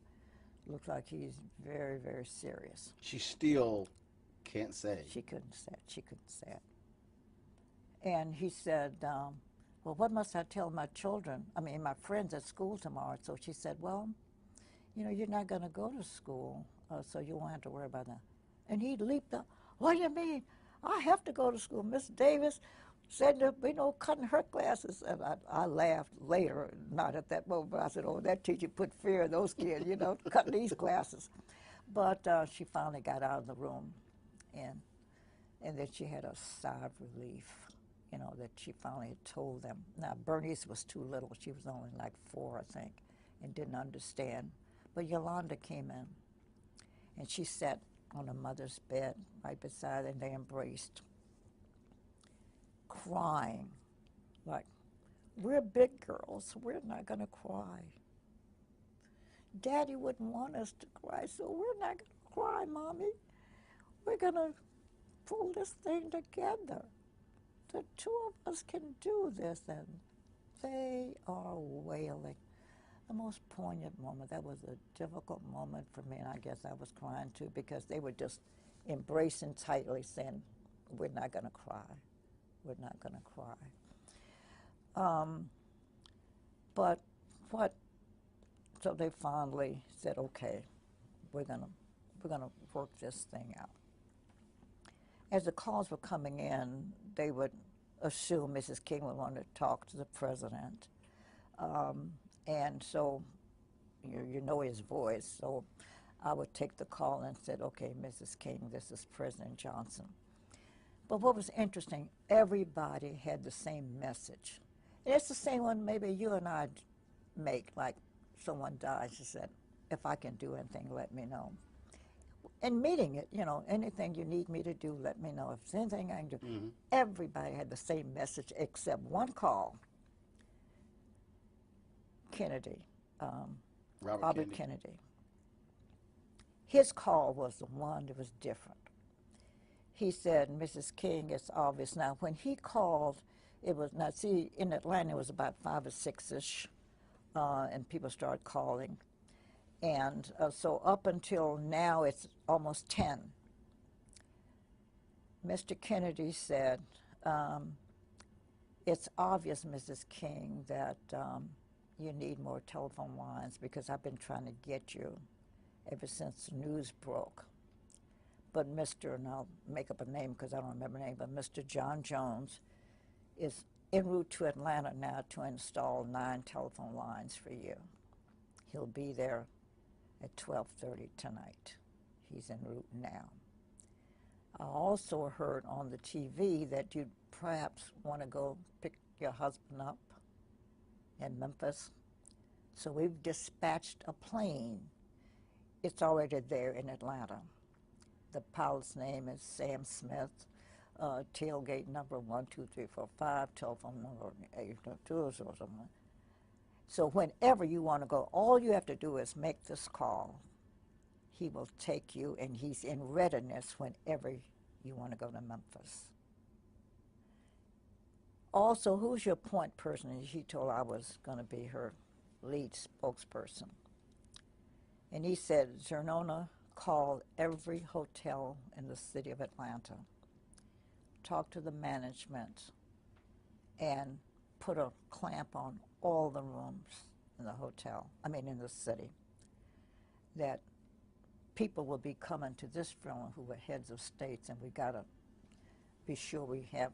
it looks like he's very, very serious. She still can't say. She couldn't say it. And he said, well, what must I tell my children, my friends at school tomorrow? So she said, well, you're not going to go to school, so you won't have to worry about that. And he leaped up. What do you mean? I have to go to school. Miss Davis said that, cutting her classes. And I laughed later, not at that moment, but I said, oh, that teacher put fear in those kids, cutting these classes. But she finally got out of the room, and then she had a sigh of relief, that she finally had told them. Now, Bernice was too little. She was only like 4, I think, and didn't understand. But Yolanda came in, and she sat on her mother's bed right beside her, and they embraced, crying, like, we're big girls, we're not going to cry. Daddy wouldn't want us to cry, so we're not going to cry, Mommy. We're going to pull this thing together. The two of us can do this. And they are wailing. The most poignant moment. That was a difficult moment for me, and I guess I was crying too, because they were just embracing tightly, saying, we're not going to cry. We're not going to cry. But so they finally said, okay, we're gonna work this thing out. As the calls were coming in, they would assume Mrs. King would want to talk to the president. And so, you know his voice, so I would take the call and said, okay, Mrs. King, this is President Johnson. But what was interesting, everybody had the same message. And it's the same one maybe you and I make, like someone dies, she said, if I can do anything, let me know. And meeting it, you know, anything you need me to do, let me know. If there's anything I can do. Mm-hmm. Everybody had the same message except one call. Kennedy, Robert Kennedy. His call was the one that was different. He said, Mrs. King, it's obvious. Now, when he called, it was, now see, in Atlanta it was about 5 or 6-ish, and people started calling. And so up until now, it's almost 10. Mr. Kennedy said, it's obvious, Mrs. King, that you need more telephone lines because I've been trying to get you ever since the news broke. But Mr., and I'll make up a name because I don't remember the name, but Mr. John Jones is en route to Atlanta now to install 9 telephone lines for you. He'll be there at 12:30 tonight. He's en route now. I also heard on the TV that you'd perhaps want to go pick your husband up in Memphis. So we've dispatched a plane. It's already there in Atlanta. The pilot's name is Sam Smith, tailgate number 12345, telephone number 822. So whenever you want to go, all you have to do is make this call. He will take you, and he's in readiness whenever you want to go to Memphis. Also, who's your point person? And she told I was going to be her lead spokesperson. And he said, Zernona, call every hotel in the city of Atlanta, talk to the management, and put a clamp on all the rooms in the hotel, in the city, that people will be coming to this funeral who are heads of states, and we got to be sure we have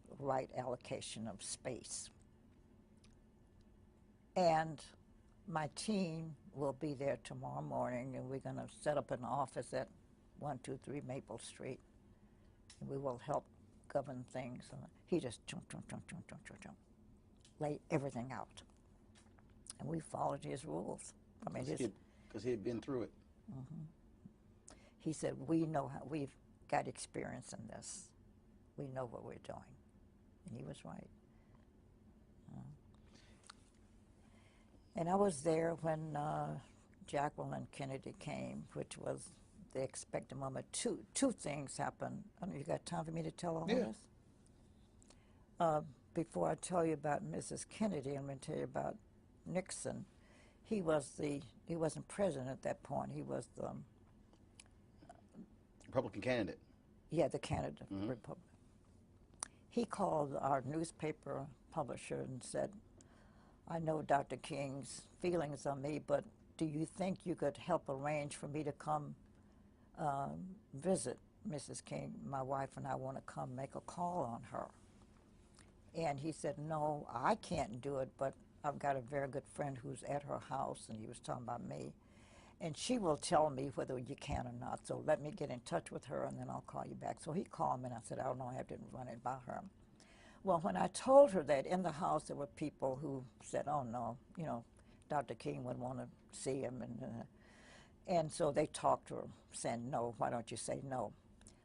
the right allocation of space. And my team will be there tomorrow morning, and we're going to set up an office at 123 Maple Street, and we will help govern things. He just jump, lay everything out. And we followed his rules. Because he had been through it. Mm-hmm. He said, we know how, we've got experience in this. We know what we're doing. And he was right. And I was there when Jacqueline Kennedy came, which was the expected moment. Two things happened. I don't know, you got time for me to tell all this? Before I tell you about Mrs. Kennedy, I'm going to tell you about Nixon. He wasn't president at that point. He was the Republican candidate. Yeah, the candidate for Republican. He called our newspaper publisher and said, I know Dr. King's feelings on me, but do you think you could help arrange for me to come visit Mrs. King? My wife and I want to come make a call on her. And he said, no, I can't do it, but I've got a very good friend who's at her house, and he was talking about me, and she will tell me whether you can or not, so let me get in touch with her, and then I'll call you back. So he called me, and I said, I don't know, I didn't run it by her. Well, when I told her that, in the house there were people who said, oh, no, Dr. King would want to see him, and so they talked to her, saying, no, why don't you say no?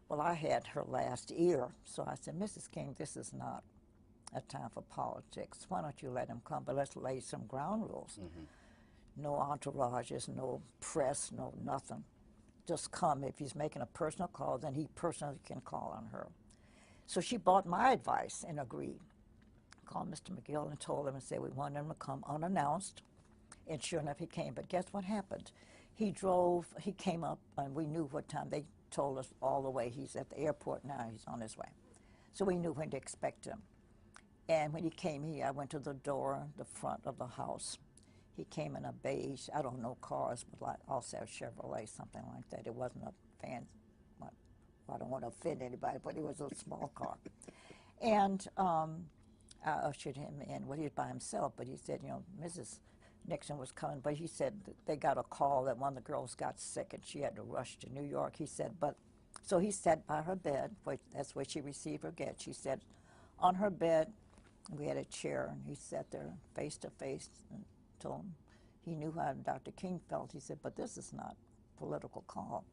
Well, I had her last ear, so I said, Mrs. King, this is not a time for politics. Why don't you let him come, but let's lay some ground rules. No entourages, no press, no nothing. Just come. If he's making a personal call, then he personally can call on her. So she bought my advice and agreed. Called Mr. McGill and told him and said we wanted him to come unannounced. And sure enough, he came. But guess what happened? He came up, and we knew what time. told us all the way. He's at the airport now. He's on his way. So we knew when to expect him. And when he came here, I went to the door, the front of the house. He came in a beige, I don't know cars, but like also a Chevrolet, something like that. It wasn't a fancy, well, I don't want to offend anybody, but it was a small car. And I ushered him in. Well, he was by himself, but he said, you know, Mrs. Nixon was coming, but he said that they got a call that one of the girls got sick and she had to rush to New York. He said, but, so he sat by her bed, that's where she received her gift. She said, on her bed, we had a chair, and he sat there face to face and told him he knew how Dr. King felt. He said, but this is not a political call.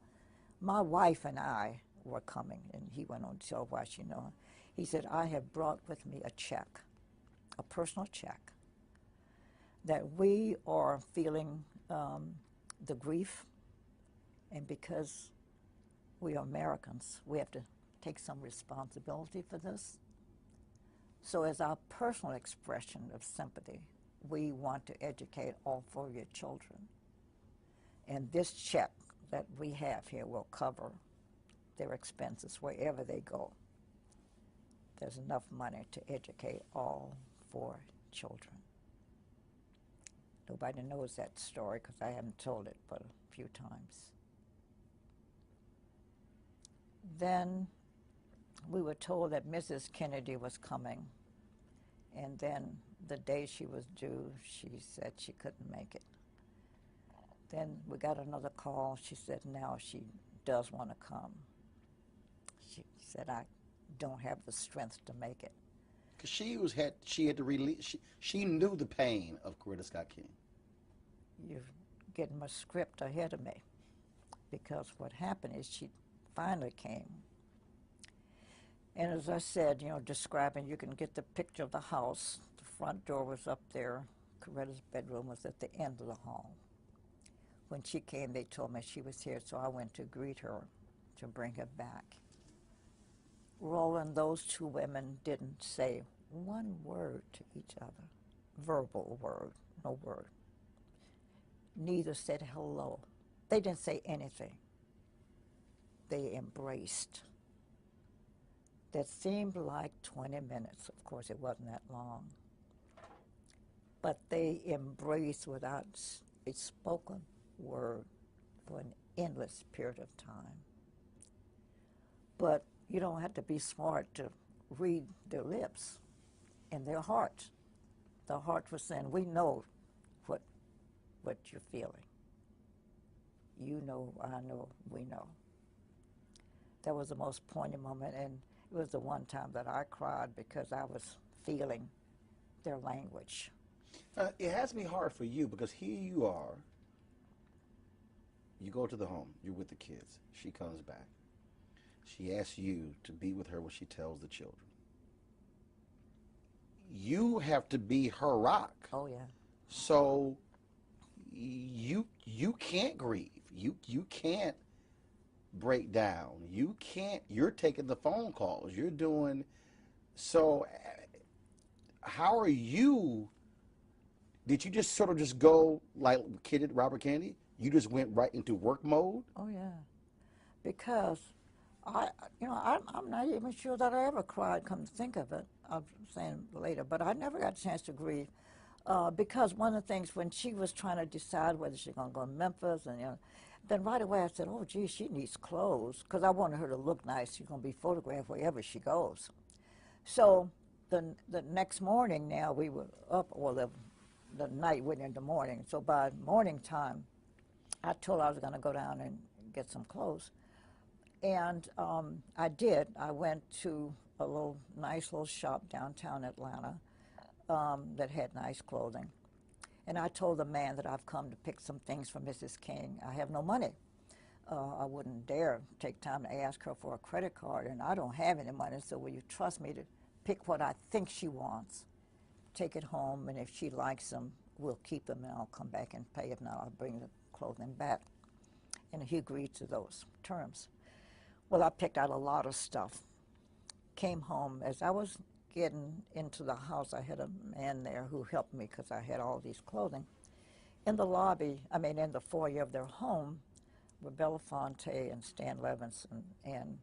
My wife and I were coming, and he went on to tell why she knew. He said, I have brought with me a check, a personal check, that we are feeling the grief, and because we are Americans, we have to take some responsibility for this. So as our personal expression of sympathy, we want to educate all 4 of your children. And this check that we have here will cover their expenses wherever they go. There's enough money to educate all 4 children. Nobody knows that story because I haven't told it but a few times. Then we were told that Mrs. Kennedy was coming, and then the day she was due, she said she couldn't make it. Then we got another call. She said now she does want to come. She said, I don't have the strength to make it. Because she had to release, she knew the pain of Coretta Scott King. You're getting my script ahead of me, because what happened is she finally came. And as I said, you know, describing, you can get the picture of the house. The front door was up there. Coretta's bedroom was at the end of the hall. When she came, they told me she was here, so I went to greet her to bring her back. Roland, those 2 women didn't say one word to each other, verbal word, no word. Neither said hello. They didn't say anything. They embraced. That seemed like 20 minutes. Of course, it wasn't that long. But they embraced without a spoken word for an endless period of time. But you don't have to be smart to read their lips and their heart. The heart was saying, we know what you're feeling. You know, I know, we know. That was the most poignant moment, and it was the one time that I cried because I was feeling their language. It has to be hard for you because here you are, you go to the home, you're with the kids, she comes back. She asks you to be with her when she tells the children. You have to be her rock. Oh, yeah. So you can't grieve. You can't break down. You can't, you're taking the phone calls. You're doing, so how are you, did you just sort of just go like Robert Kennedy? You just went right into work mode? Oh, yeah. Because I'm not even sure that I ever cried, come to think of it. I'm saying later, but I never got a chance to grieve. Because one of the things, when she was trying to decide whether she's going to go to Memphis, and then right away I said, oh, gee, she needs clothes, because I wanted her to look nice. She's going to be photographed wherever she goes. So the next morning now, we were up, or the night went into morning. So by morning time, I told her I was going to go down and get some clothes. And I did. I went to a nice little shop downtown Atlanta that had nice clothing. And I told the man that I've come to pick some things for Mrs. King. I have no money. I wouldn't dare take time to ask her for a credit card, and I don't have any money, so will you trust me to pick what I think she wants, take it home, and if she likes them, we'll keep them, and I'll come back and pay. If not, I'll bring the clothing back. And he agreed to those terms. Well, I picked out a lot of stuff. Came home. As I was getting into the house, I had a man there who helped me because I had all these clothing. In the lobby, in the foyer of their home, Belafonte and Stan Levinson, and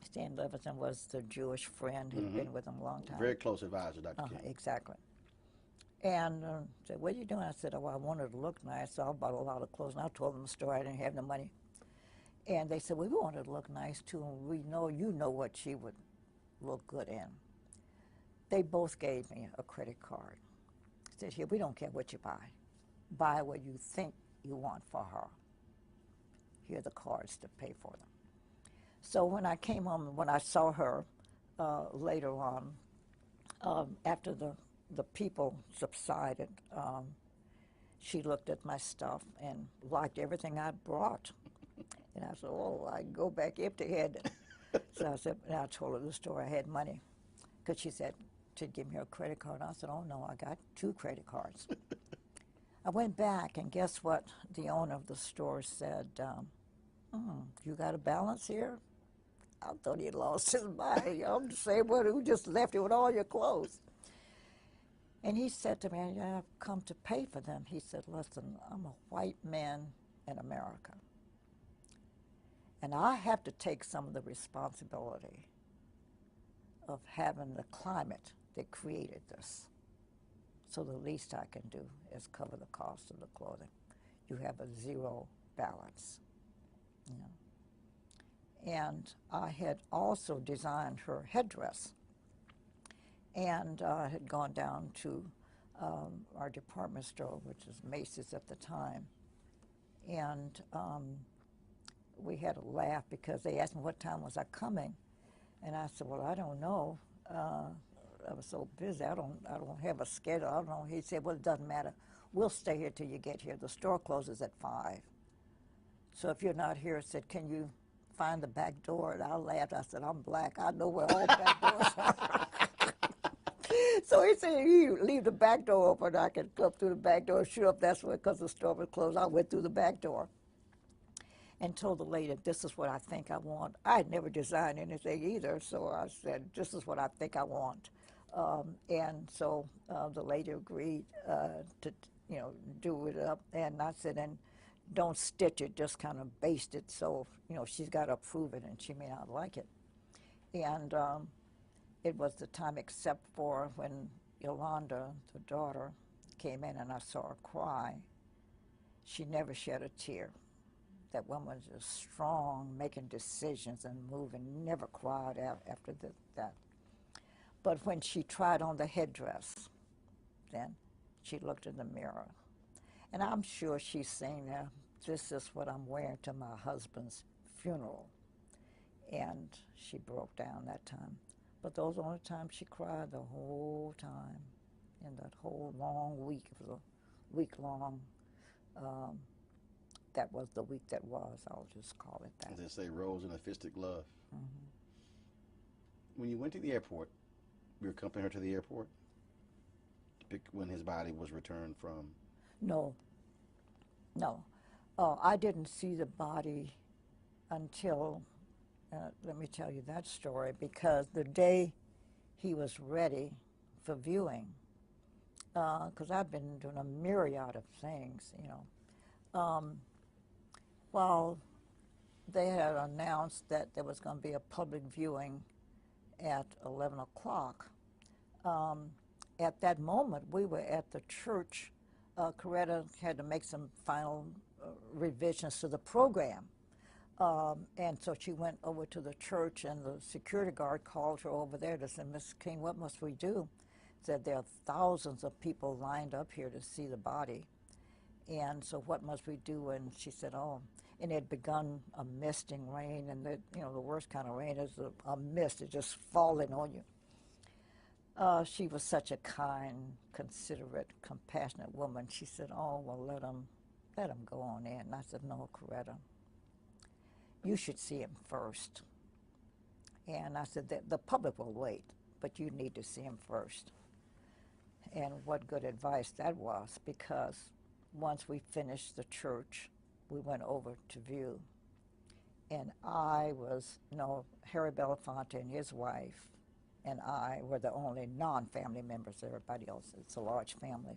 Stan Levinson was the Jewish friend who'd been with him a long time. Very close advisor, Dr. King. Exactly. And said, what are you doing? I said, oh, I wanted to look nice, so I bought a lot of clothes. And I told them the story. I didn't have the money. And they said, well, we wanted to look nice, too, and we know you know what she would look good in. They both gave me a credit card. Said, here, we don't care what you buy. Buy what you think you want for her. Here are the cards to pay for them. So when I came home, when I saw her later on, after the people subsided, she looked at my stuff and liked everything I brought. And I said, oh, I go back empty-handed. So I said, and I told her the story. I had money. Because she said, to give me her credit card. I said, oh, no, I got 2 credit cards. I went back, and guess what the owner of the store said? You got a balance here? I thought he'd lost his mind. I'm the same one who just left you with all your clothes. And he said to me, I've come to pay for them. He said, listen, I'm a white man in America. And I have to take some of the responsibility of having the climate that created this. So the least I can do is cover the cost of the clothing. You have a zero balance. You know. And I had also designed her headdress. And I had gone down to our department store, which was Macy's at the time. And we had a laugh because they asked me what time was I coming. And I said, well, I don't know. I was so busy, I don't have a schedule, I don't know. He said, well, it doesn't matter. We'll stay here till you get here. The store closes at 5. So if you're not here, I said, can you find the back door? And I laughed. I said, I'm black. I know where all back doors are. So he said, you leave the back door open. I can come through the back door. Sure, if that's what, because the store was closed, I went through the back door and told the lady, this is what I think I want. I had never designed anything either, so I said, this is what I think I want. And so the lady agreed to, do it up. And I said, and don't stitch it, just kind of baste it. So, she's got to approve it, and she may not like it. And it was the time except for when Yolanda, the daughter, came in and I saw her cry. She never shed a tear. That woman was just strong, making decisions and moving, never cried out after that. But when she tried on the headdress, then she looked in the mirror. And I'm sure she's saying, now, this is what I'm wearing to my husband's funeral. And she broke down that time. But those were the only times she cried the whole time. In that whole long week, it was a week-long. That was the week that was, I'll just call it that. As they say, rose in a fisted glove. Mm-hmm. When you went to the airport, you accompanied her to the airport? When his body was returned from? No. I didn't see the body until, let me tell you that story, because the day he was ready for viewing, because I've been doing a myriad of things, while they had announced that there was going to be a public viewing at 11 o'clock, at that moment we were at the church. Coretta had to make some final revisions to the program. And so she went over to the church, and the security guard called her over there to say, Miss King, what must we do? Said, there are thousands of people lined up here to see the body. And so what must we do? And she said, oh, and it had begun a misting rain, and the worst kind of rain is a mist, it's just falling on you. She was such a kind, considerate, compassionate woman. She said, oh, well, let him go on in. And I said, no, Coretta, you should see him first. And I said, the public will wait, but you need to see him first. And what good advice that was, because once we finished the church, we went over to view. And I was, Harry Belafonte and his wife and I were the only non-family members. Everybody else, it's a large family.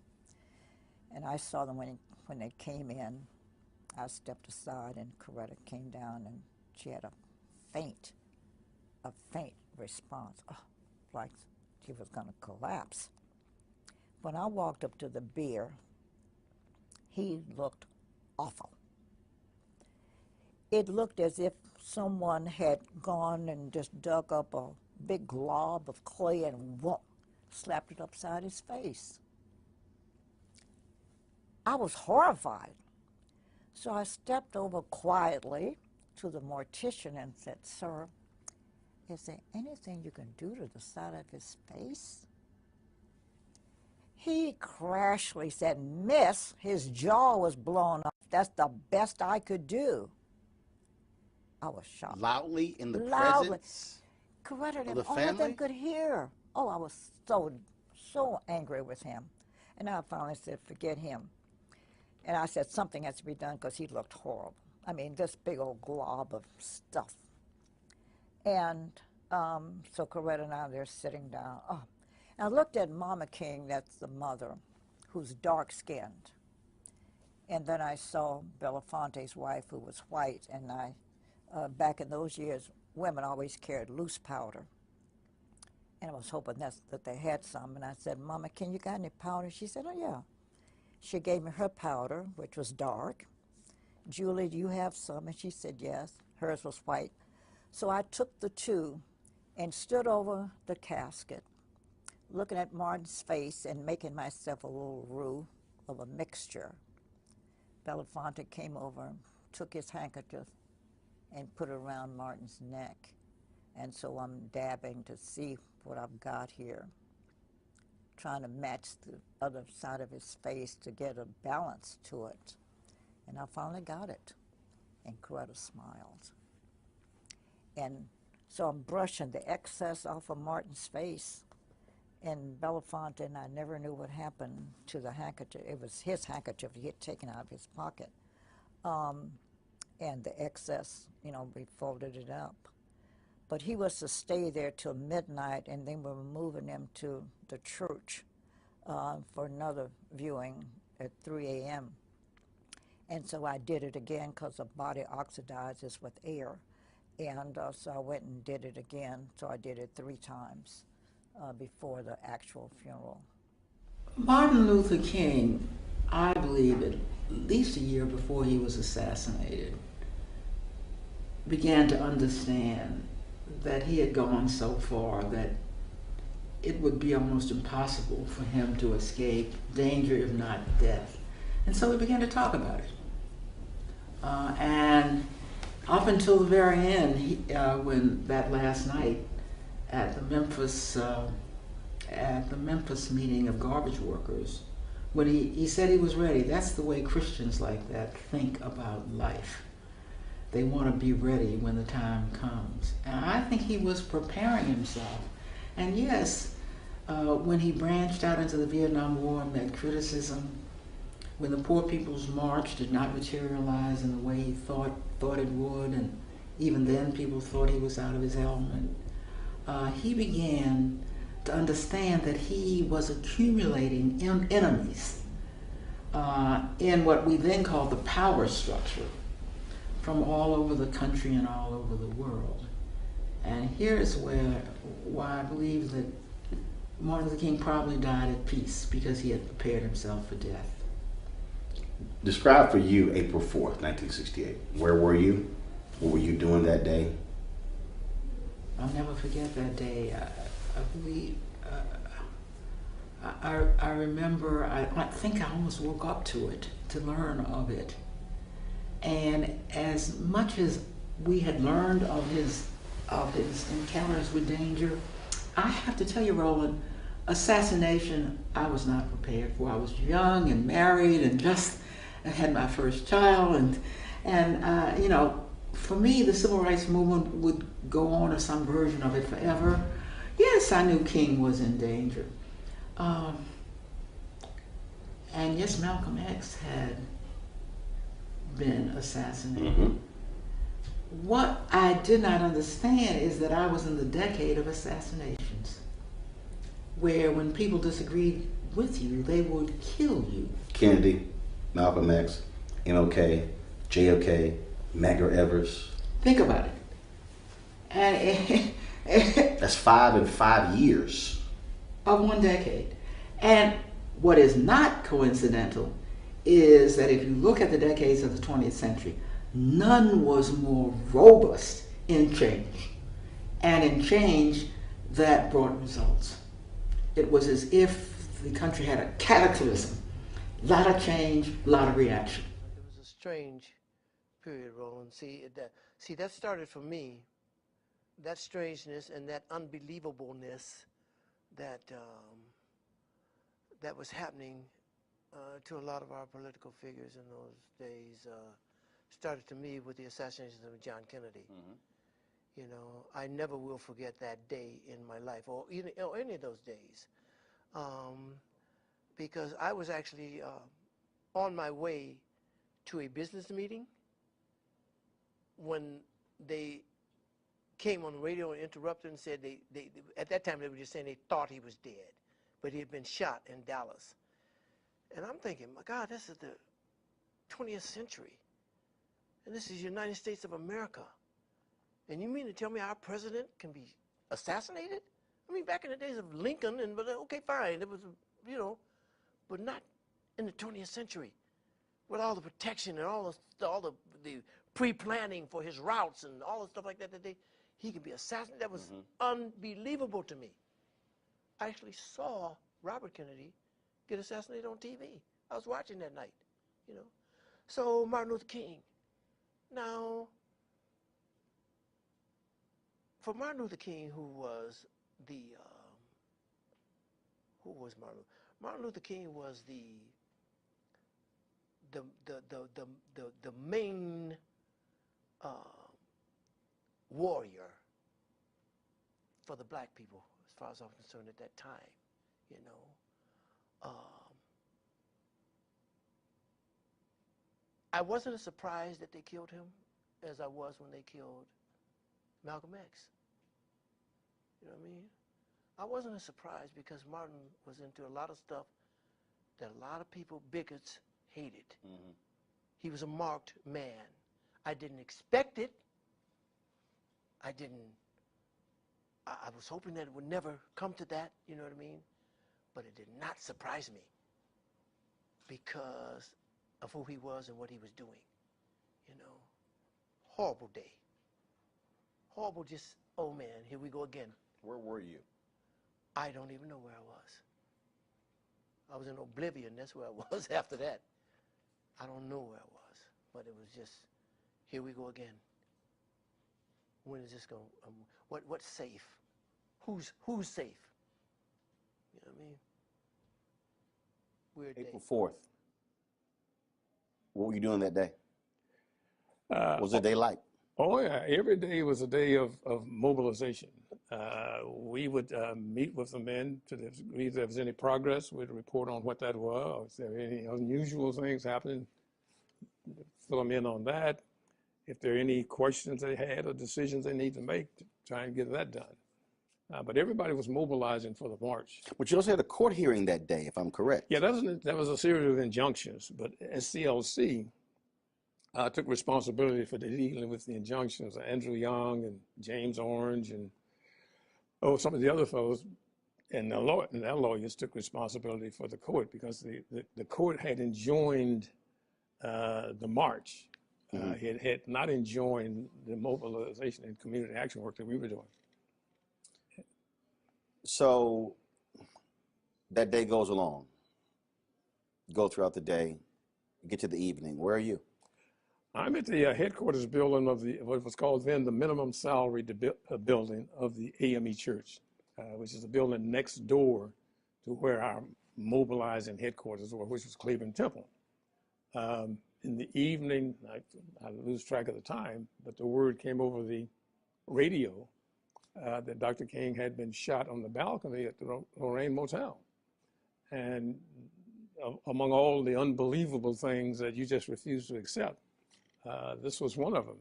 And I saw them when they came in, I stepped aside and Coretta came down and she had a faint response, like she was going to collapse. When I walked up to the bier, he looked awful. It looked as if someone had gone and just dug up a big glob of clay and slapped it upside his face. I was horrified. So I stepped over quietly to the mortician and said, "Sir, is there anything you can do to the side of his face?" He crashly said, "Miss," his jaw was blown off, "that's the best I could do." I was shocked. Loudly in the Loudly. presence Coretta of and the all of them family? could hear. Oh, I was so angry with him. And I finally said, "Forget him." And I said, something has to be done because he looked horrible. I mean, this big old glob of stuff. And so Coretta and I, they're sitting down. Oh. And I looked at Mama King, that's the mother, who's dark-skinned. And then I saw Belafonte's wife, who was white. And back in those years, women always carried loose powder. And I was hoping that they had some. And I said, "Mama King, you got any powder?" She said, "Oh, yeah." She gave me her powder, which was dark. "Julie, do you have some?" And she said yes. Hers was white. So I took the two and stood over the casket, looking at Martin's face and making myself a little roux of a mixture. Belafonte came over, took his handkerchief, and put it around Martin's neck. And so I'm dabbing to see what I've got here, trying to match the other side of his face to get a balance to it. And I finally got it. And Coretta smiled. And so I'm brushing the excess off of Martin's face. And Belafonte and I never knew what happened to the handkerchief. It was his handkerchief he had taken out of his pocket. And the excess, we folded it up. But he was to stay there till midnight, and then we were moving him to the church for another viewing at 3 a.m. And so I did it again because the body oxidizes with air. And so I went and did it again. So I did it 3 times before the actual funeral. Martin Luther King, I believe at least a year before he was assassinated, began to understand that he had gone so far that it would be almost impossible for him to escape danger, if not death. And so he began to talk about it. And up until the very end, when that last night at the Memphis meeting of garbage workers, when he said he was ready. That's the way Christians like that think about life. They want to be ready when the time comes. And I think he was preparing himself. And yes, when he branched out into the Vietnam War and met criticism, when the Poor People's March did not materialize in the way he thought it would, and even then people thought he was out of his element, he began to understand that he was accumulating enemies in what we then call the power structure from all over the country and all over the world. And here's why I believe that Martin Luther King probably died at peace, because he had prepared himself for death. Describe for you April 4th, 1968. Where were you? What were you doing that day? I'll never forget that day. I remember, I think I almost woke up to it, to learn of it. And as much as we had learned of his encounters with danger, I have to tell you, Roland, assassination I was not prepared for. I was young and married and just had my first child, and you know, for me the civil rights movement would go on, or some version of it, forever. Yes, I knew King was in danger. And yes, Malcolm X had been assassinated. Mm-hmm. What I did not understand is that I was in the decade of assassinations, where when people disagreed with you, they would kill you. Kennedy, Malcolm X, MLK, JFK, Medgar Evers. Think about it. And That's 5 in 5 years. Of 1 decade. And what is not coincidental is that if you look at the decades of the 20th century, none was more robust in change, and in change that brought results. It was as if the country had a cataclysm, a lot of change, a lot of reaction. It was a strange period, Roland. See, that started for me, that strangeness and that unbelievableness that that was happening to a lot of our political figures in those days. Started to me with the assassination of John Kennedy. Mm-hmm. You know, I never will forget that day in my life, or any of those days, because I was actually on my way to a business meeting when they came on the radio and interrupted and said they at that time they were just saying they thought he was dead, but he had been shot in Dallas. And I'm thinking, my God, this is the 20th century, and this is the United States of America. And you mean to tell me our president can be assassinated? I mean, back in the days of Lincoln, but okay, fine, it was, you know, but not in the 20th century, with all the protection and all the pre-planning for his routes and all the stuff like that. He could be assassinated. That was unbelievable to me. I actually saw Robert Kennedy get assassinated on TV. I was watching that night, you know. So Martin Luther King. Now, for Martin Luther King, who was Martin Luther King was the main warrior for the black people, as far as I'm concerned at that time, you know. I wasn't as surprised that they killed him as I was when they killed Malcolm X. You know what I mean? I wasn't as surprised because Martin was into a lot of stuff that a lot of people, bigots, hated. Mm-hmm. He was a marked man. I didn't expect it. I was hoping that it would never come to that, you know what I mean? But it did not surprise me because of who he was and what he was doing, you know. Horrible day. Horrible, just, oh man, here we go again. Where were you? I don't even know where I was. I was in oblivion, that's where I was after that. I don't know where I was, but it was just, here we go again. When is this going, what's safe? Who's safe? You know what I mean? Weird day. April 4th. What were you doing that day? What was the day like? Oh yeah, every day was a day of mobilization. We would meet with the men to the degree if there was any progress. We'd report on what that was. If there were any unusual things happening, fill them in on that. If there are any questions they had or decisions they need to make, to try and get that done. But everybody was mobilizing for the march. But you also had a court hearing that day, if I'm correct. Yeah, that was a series of injunctions. But SCLC took responsibility for dealing with the injunctions. Andrew Young and James Orange and some of the other fellows and their lawyers took responsibility for the court because the court had enjoined the march. It had not enjoined the mobilization and community action work that we were doing. So that day goes along. Go throughout the day, get to the evening. Where are you? I'm at the headquarters building of what was called then the minimum salary building of the AME Church, which is a building next door to where our mobilizing headquarters were, which was Cleveland Temple. In the evening, I lose track of the time, but the word came over the radio that Dr. King had been shot on the balcony at the Lorraine Motel. And among all the unbelievable things that you just refuse to accept, this was one of them.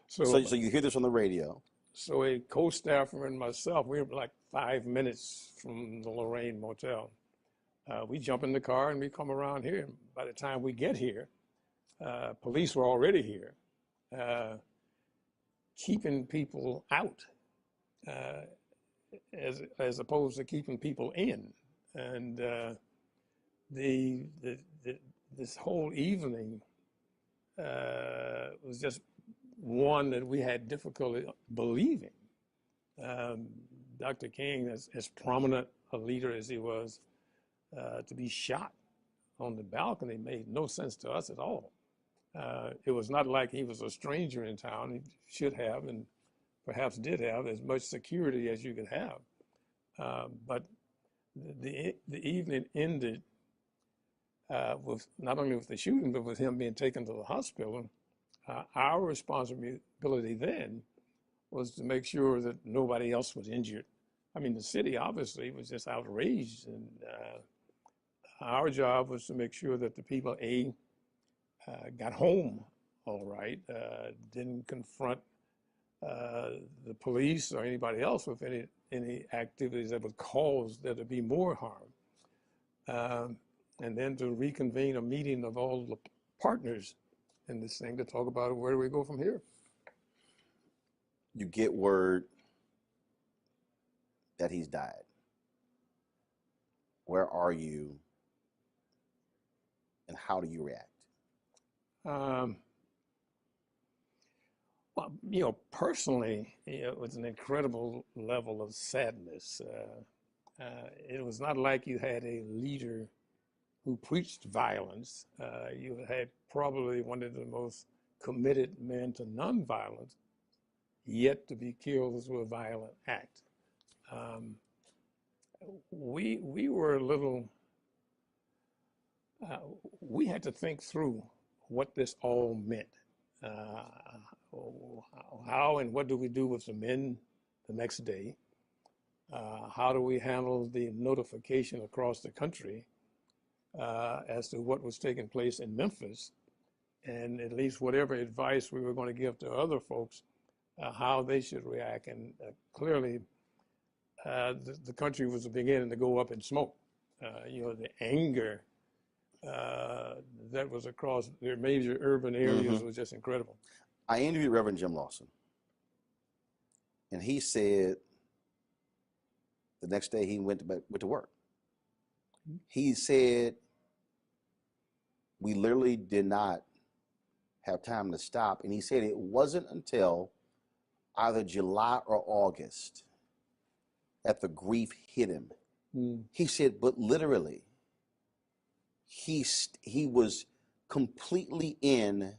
So you hear this on the radio. So a co-staffer and myself, we were like 5 minutes from the Lorraine Motel. We jump in the car and we come around here. By the time we get here, police were already here, keeping people out as opposed to keeping people in. And this whole evening was just one that we had difficulty believing. Dr. King, as prominent a leader as he was, to be shot on the balcony made no sense to us at all. It was not like he was a stranger in town. He should have, and perhaps did have, as much security as you could have. But the evening ended with not only with the shooting, but with him being taken to the hospital. Our responsibility then was to make sure that nobody else was injured. I mean, the city obviously was just outraged, and our job was to make sure that the people, got home all right, didn't confront the police or anybody else with any activities that would cause there to be more harm. And then to reconvene a meeting of all the partners in this thing to talk about where do we go from here. You get word that he's died. Where are you, and how do you react? Well, you know, personally, it was an incredible level of sadness. It was not like you had a leader who preached violence. You had probably one of the most committed men to nonviolence, yet to be killed through a violent act. We were a little, we had to think through what this all meant. How and what do we do with the men the next day? How do we handle the notification across the country as to what was taking place in Memphis, and at least whatever advice we were going to give to other folks, how they should react. And clearly, the country was beginning to go up in smoke. You know, the anger that was across their major urban areas was just incredible. I interviewed Reverend Jim Lawson, and he said the next day he went to work. He said, we literally did not have time to stop. And he said it wasn't until either July or August that the grief hit him. He said, but literally, he was completely in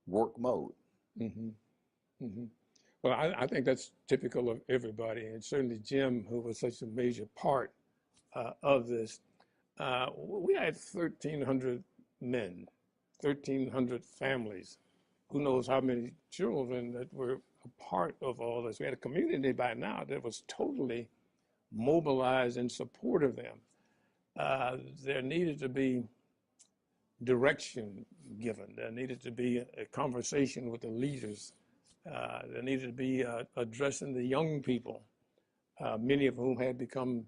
work mode. Well, I think that's typical of everybody, and certainly Jim, who was such a major part of this. We had 1,300 men, 1,300 families. Who knows how many children that were a part of all this. We had a community by now that was totally mobilized in support of them. There needed to be direction given. There needed to be a conversation with the leaders. There needed to be addressing the young people, many of whom had become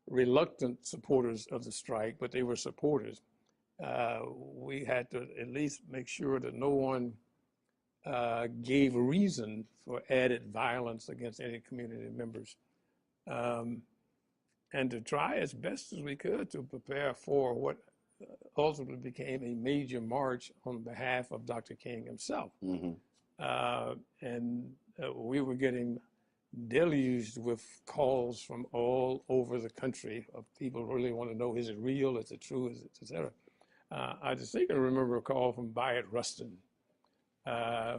reluctant supporters of the strike, but they were supporters. We had to at least make sure that no one gave reason for added violence against any community members. And to try as best as we could to prepare for what ultimately became a major march on behalf of Dr. King himself. And we were getting deluged with calls from all over the country of people who really want to know, is it real, is it true, is it, et cetera. I distinctly remember a call from Bayard Rustin,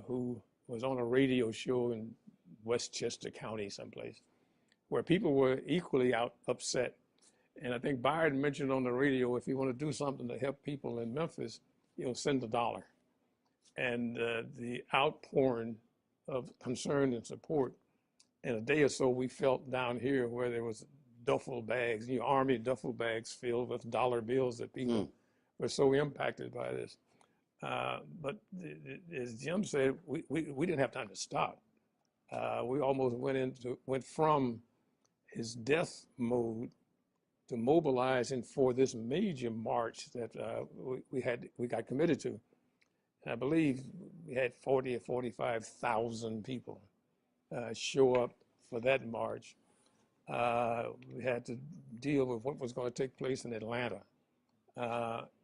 who was on a radio show in Westchester County someplace, where people were equally upset. And I think Bayard mentioned on the radio, if you want to do something to help people in Memphis, send $1. And the outpouring of concern and support, in a day or so, we felt down here where there was duffel bags, army duffel bags filled with dollar bills that people were so impacted by this. But as Jim said, we didn't have time to stop. We almost went from his death mode to mobilizing for this major march that we got committed to. I believe we had 40 or 45,000 people show up for that march. We had to deal with what was going to take place in Atlanta.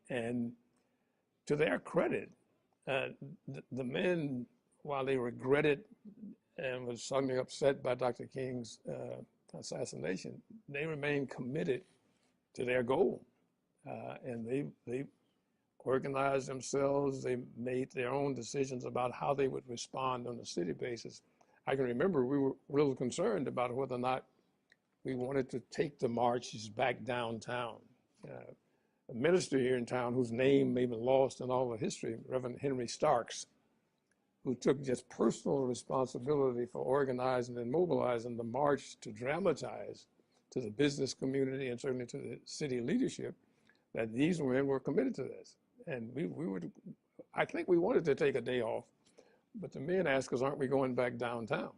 And to their credit, the men, while they regretted and was suddenly upset by Dr. King's assassination, they remained committed to their goal. And they organized themselves. They made their own decisions about how they would respond on a city basis. I can remember we were real concerned about whether or not we wanted to take the marches back downtown. A minister here in town whose name may be lost in all the history, Reverend Henry Starks, who took just personal responsibility for organizing and mobilizing the march to dramatize to the business community and certainly to the city leadership that these men were committed to this. And I think we wanted to take a day off, but the men asked us, aren't we going back downtown?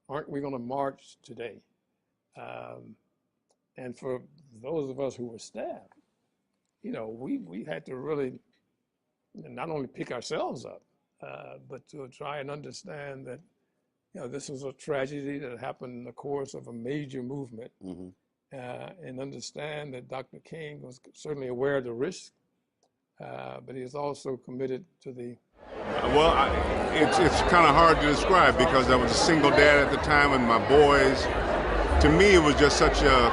Aren't we going to march today? And for those of us who were staff, you know, we had to really not only pick ourselves up, but to try and understand that, you know, this was a tragedy that happened in the course of a major movement, and understand that Dr. King was certainly aware of the risk, but he was also committed to the... Well, it's kind of hard to describe because I was a single dad at the time and my boys. To me, it was just such a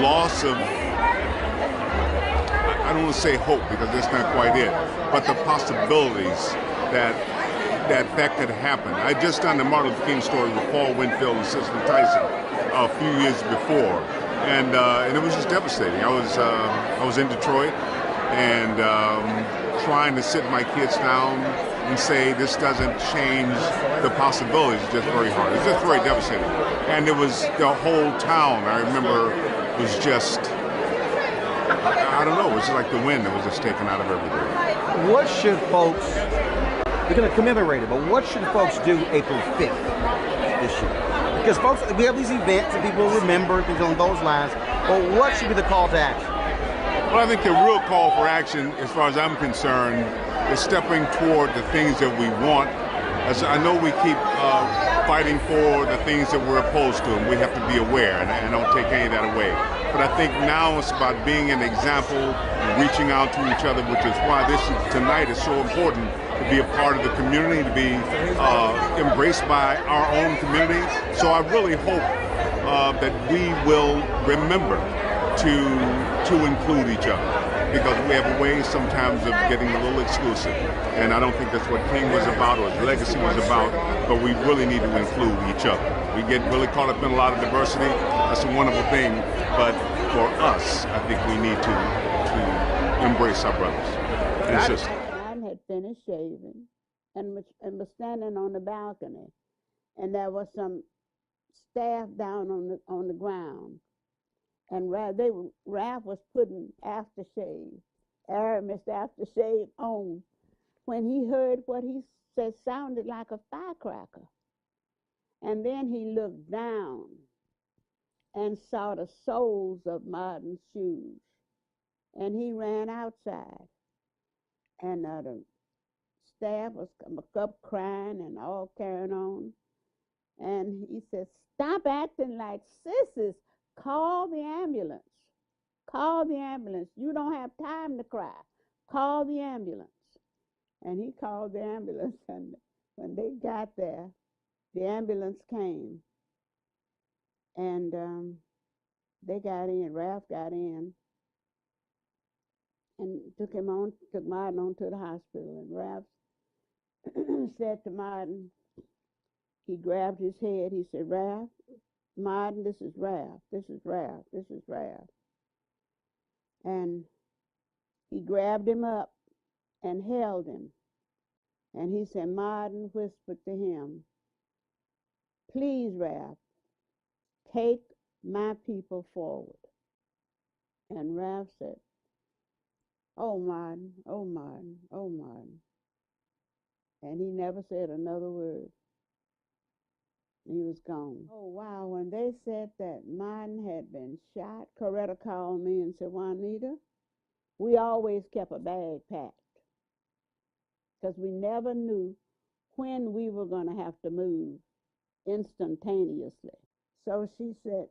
loss of, I don't want to say hope because that's not quite it, but the possibilities that could happen. I'd just done the Martin Luther King story with Paul Winfield and Cicely Tyson a few years before, and it was just devastating. I was in Detroit and trying to sit my kids down and say this doesn't change the possibilities is just very hard. It's just very devastating. And it was the whole town, I remember, was just, I don't know, it was like the wind that was just taken out of everything. What should folks, we're going to commemorate it, but what should folks do April 5th this year? Because folks, we have these events and people remember things on those lines, but what should be the call to action? Well, I think the real call for action, as far as I'm concerned, is stepping toward the things that we want. As I know we keep fighting for the things that we're opposed to, and we have to be aware, and I don't take any of that away. But I think now it's about being an example and reaching out to each other, which is why tonight is so important, to be a part of the community, to be embraced by our own community. So I really hope that we will remember to include each other, because we have a way sometimes of getting a little exclusive, and I don't think that's what King was about or his legacy was about, but we really need to include each other. We get really caught up in a lot of diversity. That's a wonderful thing, but for us, I think we need to embrace our brothers and sisters. I had finished shaving and was standing on the balcony, and there was some staff down on the ground. And Ralph was putting aftershave, Aramis aftershave on, when he heard what he said sounded like a firecracker. And then he looked down and saw the soles of Martin's shoes. And he ran outside. And the staff was up crying and all carrying on. And he said, "Stop acting like sissies. Call the ambulance. Call the ambulance. You don't have time to cry. Call the ambulance." And he called the ambulance, and when they got there, the ambulance came. And they got in, Ralph got in, and took Martin on to the hospital. And Ralph said to Martin, he grabbed his head, he said, "Ralph, Martin, this is Ralph, this is Ralph, this is Ralph." And he grabbed him up and held him. And he said, Martin whispered to him, "Please, Ralph, take my people forward." And Ralph said, "Oh, Martin, oh, Martin, oh, Martin." And he never said another word. He was gone. Oh, wow, when they said that Martin had been shot, Coretta called me and said, "Juanita, we always kept a bag packed." because we never knew when we were going to have to move instantaneously. So she said,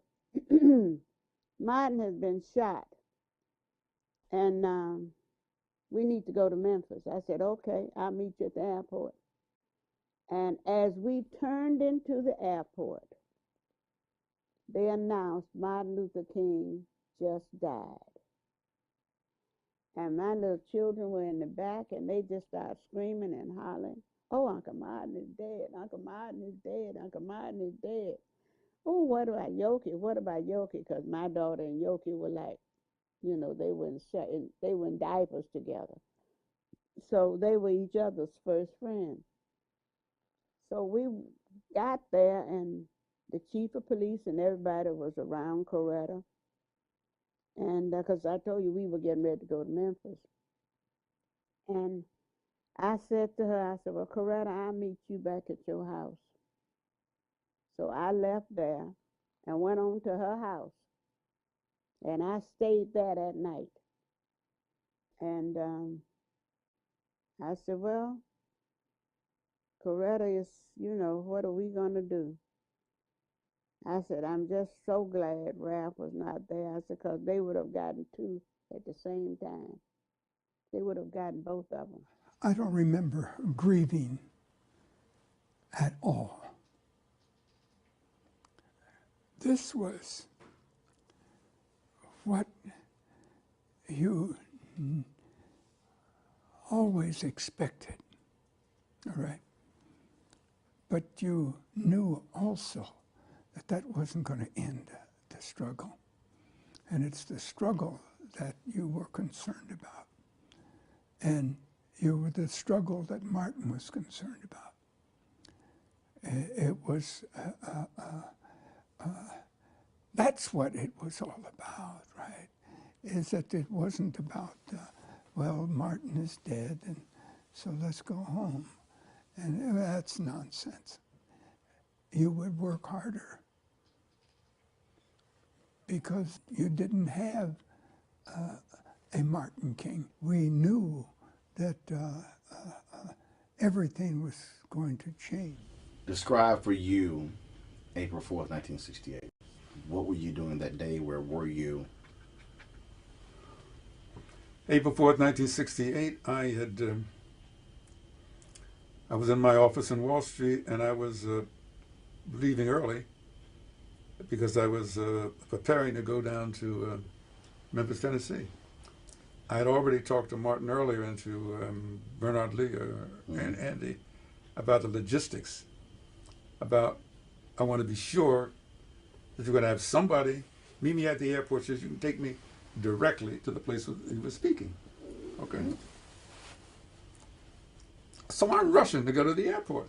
Martin has been shot, and we need to go to Memphis. I said, okay, I'll meet you at the airport. And as we turned into the airport, they announced Martin Luther King just died. And my little children were in the back, and they just started screaming and hollering, oh, Uncle Martin is dead, Uncle Martin is dead, Uncle Martin is dead. Oh, what about Yoki? What about Yoki? Because my daughter and Yoki were like, you know, they were in diapers together. So they were each other's first friends. So we got there, and the chief of police and everybody was around Coretta. And because I told you we were getting ready to go to Memphis. And I said to her, I said, well, Coretta, I'll meet you back at your house. So I left there and went on to her house. And I stayed there that night. And I said, well, Coretta is, you know, what are we going to do? I said, I'm just so glad Ralph was not there. I said, because they would have gotten two at the same time. They would have gotten both of them. I don't remember grieving at all. This was what you always expected, all right? But you knew also that that wasn't going to end the struggle. And it's the struggle that you were concerned about. And you were the struggle that Martin was concerned about. It was, that's what it was all about, right? Is that it wasn't about, well, Martin is dead, and so let's go home. And that's nonsense. You would work harder because you didn't have a Martin King. We knew that everything was going to change. Describe for you April 4th, 1968. What were you doing that day? Where were you? April 4th, 1968, I was in my office in Wall Street, and I was leaving early because I was preparing to go down to Memphis, Tennessee. I had already talked to Martin earlier and to Bernard Lee and Andy about the logistics, about I want to be sure that you're going to have somebody meet me at the airport so you can take me directly to the place where he was speaking. Okay. So I'm rushing to go to the airport.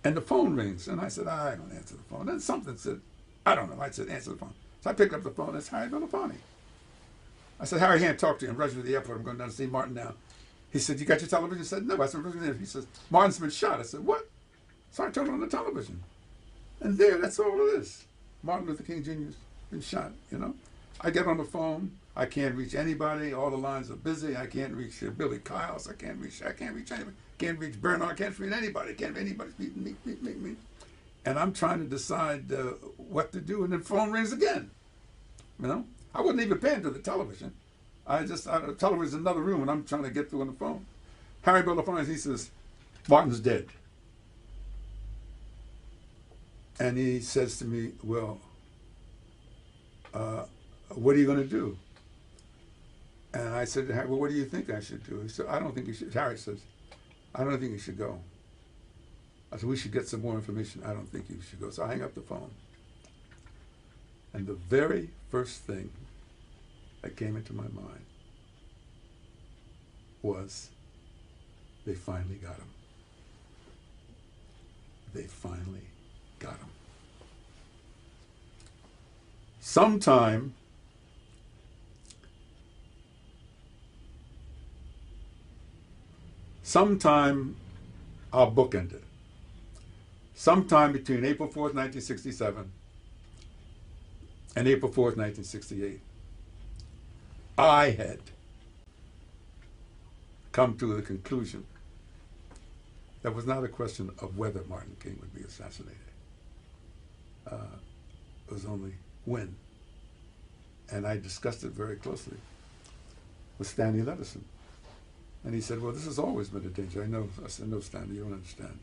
And the phone rings, and I said, I don't answer the phone. Then something said, I don't know. I said, answer the phone. So I picked up the phone, and it's Harry Belafonte. I said, Harry, I can't talk to you. I'm rushing to the airport. I'm going down to see Martin now. He said, you got your television? I said, no. I said, he says, Martin's been shot. I said, what? So I turned on the television. And there, that's all it is. Martin Luther King Jr.'s been shot, you know. I get on the phone. I can't reach anybody. All the lines are busy. I can't reach Billy Kyles. I can't reach anybody. Can't reach Bernard. Can't reach anybody. Can't reach anybody. Me. And I'm trying to decide what to do. And then the phone rings again. You know, I wasn't even paying to the television. The television's in another room, and I'm trying to get through on the phone. Harry Belafonte, he says, Martin's dead. And he says to me, well, what are you going to do? And I said, well, what do you think I should do? He said, I don't think you should. Harry says, I don't think you should go. I said, we should get some more information. I don't think you should go. So I hang up the phone. And the very first thing that came into my mind was, they finally got him. They finally got him. Sometime our book ended. Sometime between April 4th, 1967 and April 4th, 1968, I had come to the conclusion that was not a question of whether Martin King would be assassinated. It was only when. And I discussed it very closely with Stanley Levison. And he said, well, this has always been a danger. I said, no, Stanley, you don't understand.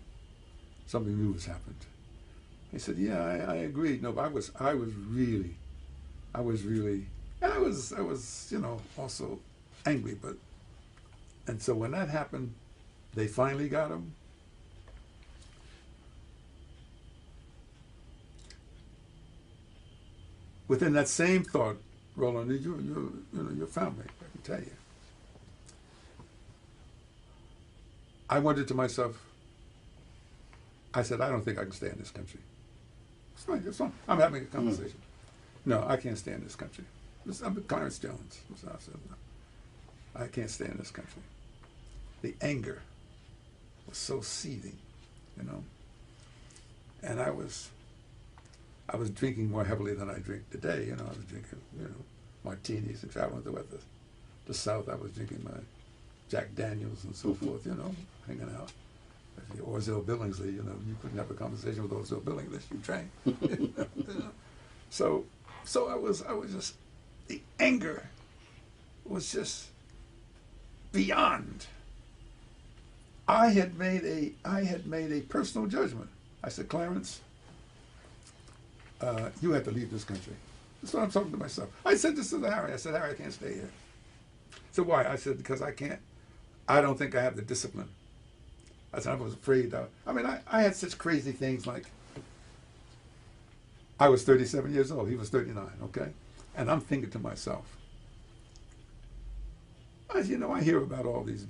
Something new has happened. He said, yeah, I agreed. No, but I was really, and I was, you know, also angry, but, and so when that happened, they finally got him. Within that same thought, Roland, you know, your family, I can tell you. I wondered to myself, I said, I don't think I can stay in this country. It's fine, it's fine. I'm having a conversation. No, I can't stay in this country. I'm Clarence Jones. So I said, no, I can't stay in this country. The anger was so seething, you know. And I was drinking more heavily than I drink today. You know, I was drinking, you know, martinis and traveling throughout the South. I was drinking my Jack Daniels and so forth, you know, hanging out. Orville Billingsley, you know, you couldn't have a conversation with Orville Billingsley unless you drank. You know? So I was just, the anger was just beyond. I had made a personal judgment. I said, Clarence, you have to leave this country. That's what I'm talking to myself. I said this to Harry. I said, Harry, I can't stay here. So why? I said, because I don't think I have the discipline. I said, I was afraid. I mean, I had such crazy things like, I was 37 years old. He was 39, okay? And I'm thinking to myself, you know, I hear about all these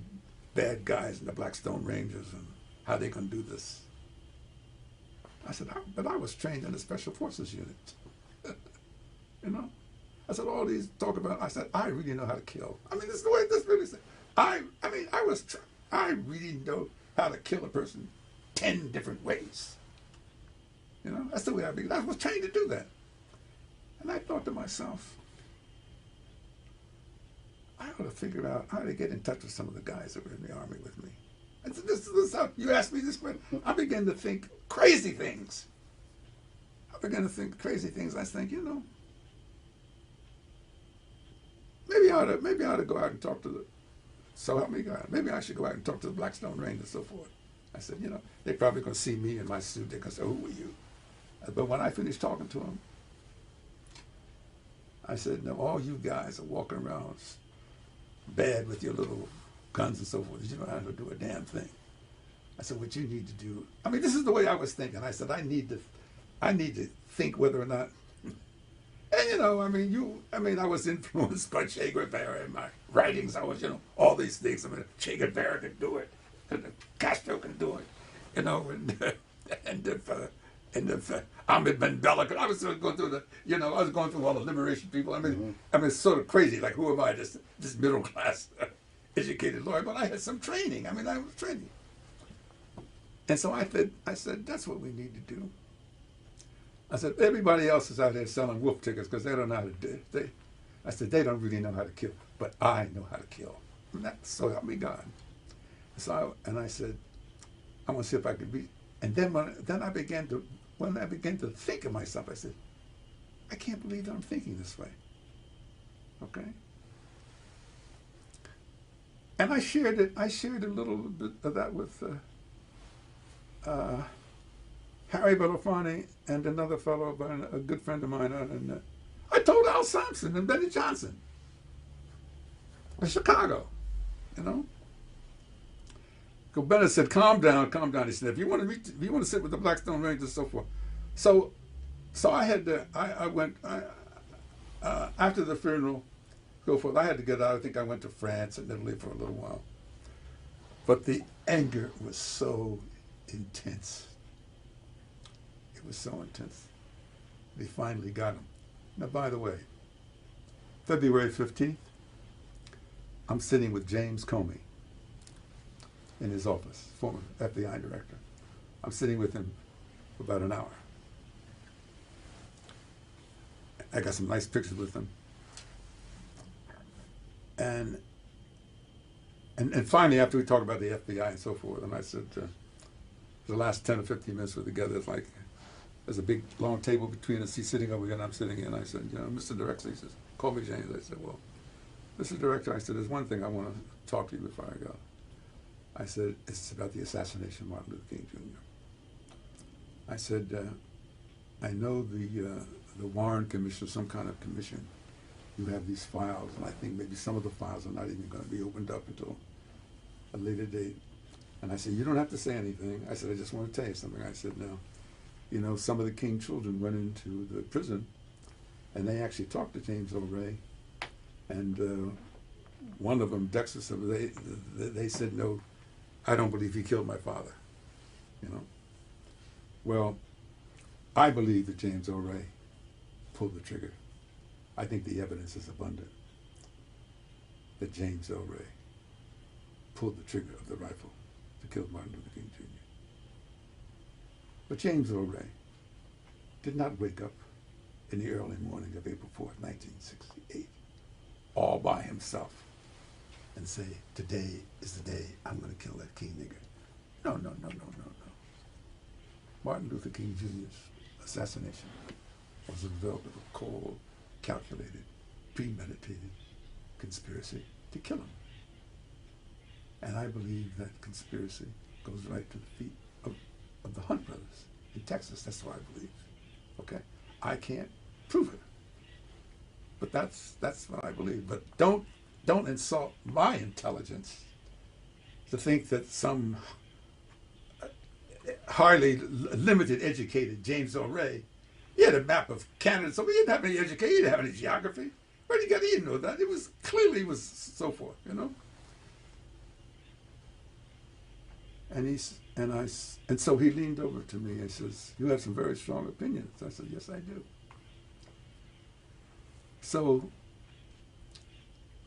bad guys in the Blackstone Rangers and how they can do this. I said, but I was trained in the Special Forces unit. You know? I said, all these talk about, I said, I really know how to kill. I mean, this is the way this really said. I really know how to kill a person 10 different ways. You know, that's the way I began. I was trained to do that. And I thought to myself, I ought to figure out how to get in touch with some of the guys that were in the Army with me. And so this is how you asked me this question. I began to think crazy things. I was thinking, you know, maybe I ought to go out and talk to the, so help me God, maybe I should go out and talk to the Blackstone Rangers and so forth. I said, you know, they're probably going to see me in my suit. They're going to say, who were you? But when I finished talking to them, I said, no, all you guys are walking around bad with your little guns and so forth. You don't know how to do a damn thing. I said, what you need to do, I mean, this is the way I was thinking. I said, I need to think whether or not, and you know, I mean, I was influenced by Che Guevara in my writings. I was, you know, all these things. I mean, Che Guevara could do it, and Castro can do it, you know, and if Ahmed Ben Bella could. I was sort of going through the, you know, I was going through all the liberation people. I mean, it's sort of crazy. Like, who am I? This middle class, educated lawyer, but I had some training. I mean, I was training, and so I said, that's what we need to do. I said, everybody else is out there selling wolf tickets because they don't know how to do it. I said, they don't really know how to kill, but I know how to kill. And that, so help me God. So I said, I want to see if I could be. And then when I began to think of myself, I said, I can't believe that I'm thinking this way. Okay. And I shared a little bit of that with Harry Belafonte and another fellow, a good friend of mine, and I told Al Sampson and Benny Johnson in Chicago, you know. So Bennett said, calm down. He said, if you want to sit with the Blackstone Rangers and so forth. So I went, after the funeral, so forth, I had to get out. I think I went to France and Italy for a little while. But the anger was so intense. It was so intense. They finally got him. Now, by the way, February 15th, I'm sitting with James Comey in his office, former FBI director. I'm sitting with him for about an hour. I got some nice pictures with him. And And finally, after we talked about the FBI and so forth, and I said, the last 10 or 15 minutes we're together, it's like, there's a big long table between us. He's sitting over here and I'm sitting here. And I said, you know, Mr. Director, he says, call me James. I said, well, Mr. Director, I said, there's one thing I want to talk to you before I go. I said, it's about the assassination of Martin Luther King Jr. I said, I know the Warren Commission, some kind of commission, you have these files, and I think maybe some of the files are not even going to be opened up until a later date. And I said, you don't have to say anything. I said, I just want to tell you something. I said, now, you know, some of the King children went into the prison, and they actually talked to James O'Ray, and one of them, Dexter, they said, no, I don't believe he killed my father, you know. Well, I believe that James O'Ray pulled the trigger. I think the evidence is abundant that James O'Ray pulled the trigger of the rifle to kill Martin Luther King Jr. But James O'Ray did not wake up in the early morning of April 4th, 1968, all by himself and say, today is the day I'm going to kill that King nigger. No, no, no, no, no, no. Martin Luther King Jr.'s assassination was a result of a cold, calculated, premeditated conspiracy to kill him. And I believe that conspiracy goes right to the feet of the Hunt brothers in Texas. That's what I believe. Okay? I can't prove it. But that's what I believe. But don't insult my intelligence to think that some hardly limited educated James O'Ray, he had a map of Canada, so he didn't have any education, he didn't have any geography. Where did he get? He didn't know that. It was clearly it was so forth, you know. And so he leaned over to me and says, "You have some very strong opinions." I said, "Yes, I do." So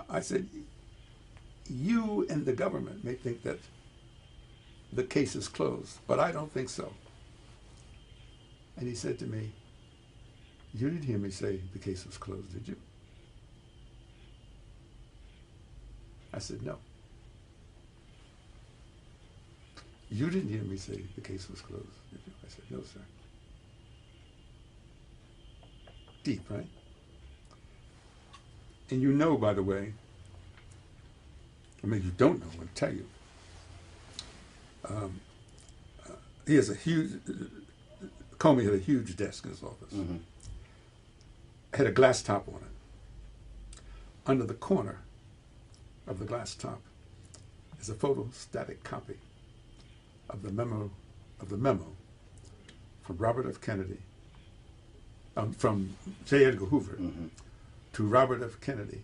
I said, "You and the government may think that the case is closed, but I don't think so." And he said to me, "You didn't hear me say the case was closed, did you?" I said, "No." "You didn't hear me say the case was closed, did you?" I said, "No, sir." Deep, right? And you know, by the way, I mean, you don't know, I'm going to tell you. He has a huge, Comey had a huge desk in his office. Mm-hmm. Had a glass top on it. Under the corner of the glass top is a photostatic copy of the memo from Robert F. Kennedy, from J. Edgar Hoover, mm-hmm. to Robert F. Kennedy,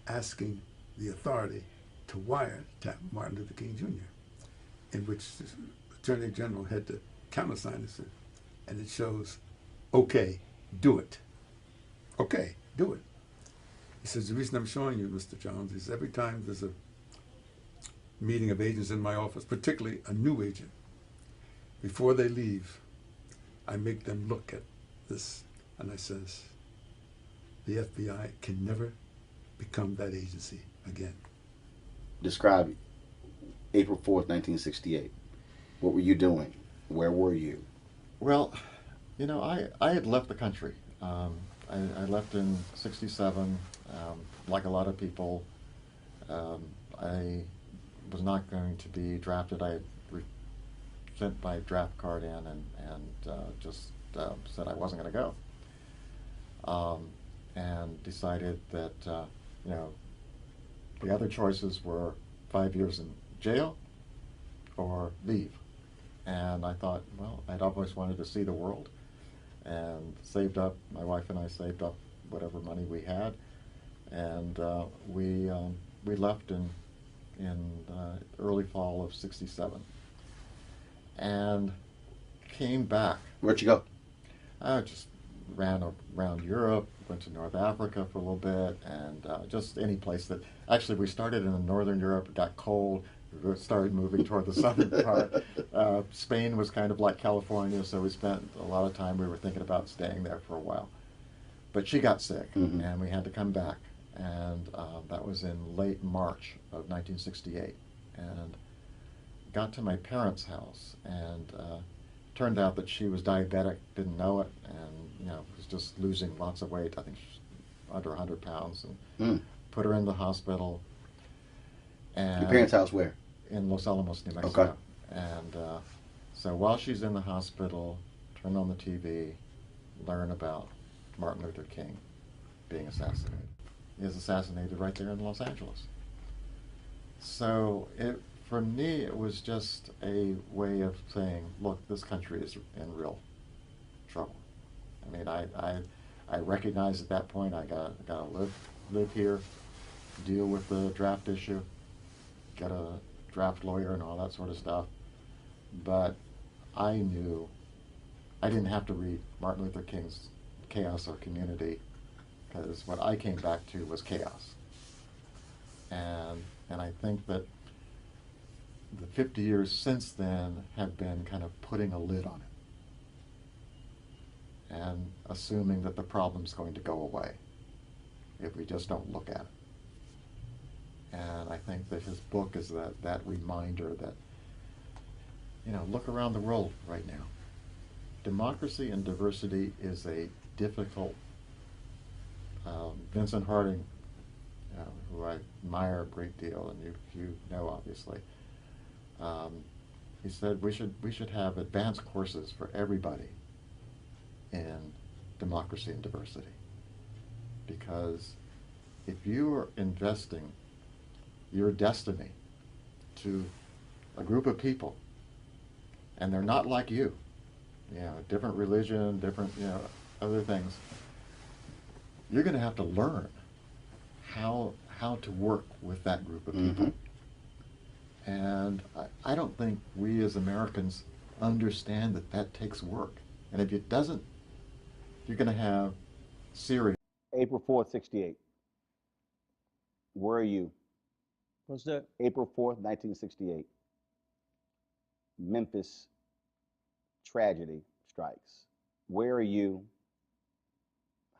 asking the authority to wiretap Martin Luther King Jr., in which the Attorney General had to countersign it, and it shows, "Okay, do it. Okay, do it." He says, "The reason I'm showing you, Mr. Jones, is every time there's a meeting of agents in my office, particularly a new agent, before they leave, I make them look at this, and I says, the FBI can never become that agency again." Describe April 4th, 1968. What were you doing? Where were you? Well, you know, I had left the country. I left in '67. Like a lot of people, I was not going to be drafted. I sent my draft card in and just said I wasn't going to go. And decided that, you know, the other choices were 5 years in jail or leave. And I thought, well, I'd always wanted to see the world, and saved up, my wife and I saved up whatever money we had, and we left in early fall of '67, and came back. Where'd you go? I just ran around Europe, went to North Africa for a little bit, and just any place that, actually we started in Northern Europe, it got cold, we started moving toward the southern part. Spain was kind of like California, so we spent a lot of time, we were thinking about staying there for a while. But she got sick, mm-hmm. and we had to come back. and that was in late March of 1968. And got to my parents' house, and turned out that she was diabetic, didn't know it, and was just losing lots of weight. I think she's under 100 pounds, and put her in the hospital. And your parents' house where? In Los Alamos, New Mexico. Okay. And so while she's in the hospital, turn on the TV, learn about Martin Luther King being assassinated. He was assassinated right there in Los Angeles. So for me, it was just a way of saying, look, this country is in real trouble. I mean, I recognized at that point I gotta live here, deal with the draft issue, get a draft lawyer and all that sort of stuff. But I knew I didn't have to read Martin Luther King's Chaos or Community, because what I came back to was chaos. And I think that the 50 years since then have been kind of putting a lid on it and assuming that the problem's going to go away if we just don't look at it. And I think that his book is that reminder that, look around the world right now. Democracy and diversity is a difficult, Vincent Harding, who I admire a great deal, and you know obviously, he said we should have advanced courses for everybody in democracy and diversity, because if you are investing your destiny to a group of people and they're not like you, different religion, different other things, you're going to have to learn how to work with that group of people. And I don't think we as Americans understand that takes work. And if it doesn't, you're going to have serious. April 4th, 68. Where are you? What's that? April 4th, 1968. Memphis tragedy strikes. Where are you?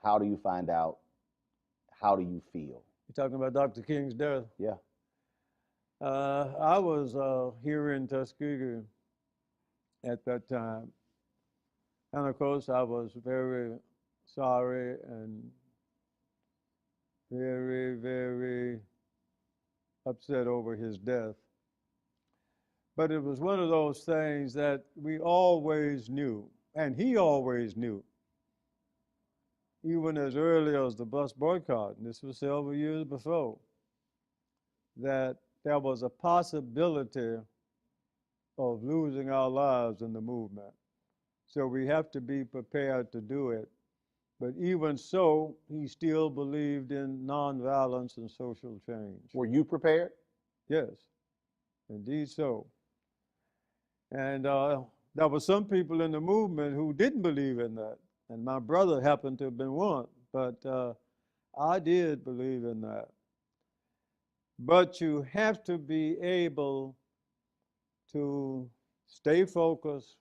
How do you find out? How do you feel? You're talking about Dr. King's death? Yeah. I was here in Tuskegee at that time. And of course, I was very sorry and very, very upset over his death. But it was one of those things that we always knew, and he always knew, even as early as the bus boycott, and this was several years before, that there was a possibility of losing our lives in the movement. So we have to be prepared to do it. But even so, he still believed in nonviolence and social change. Were you prepared? Yes, indeed so. And there were some people in the movement who didn't believe in that. And my brother happened to have been one, but I did believe in that. But you have to be able to stay focused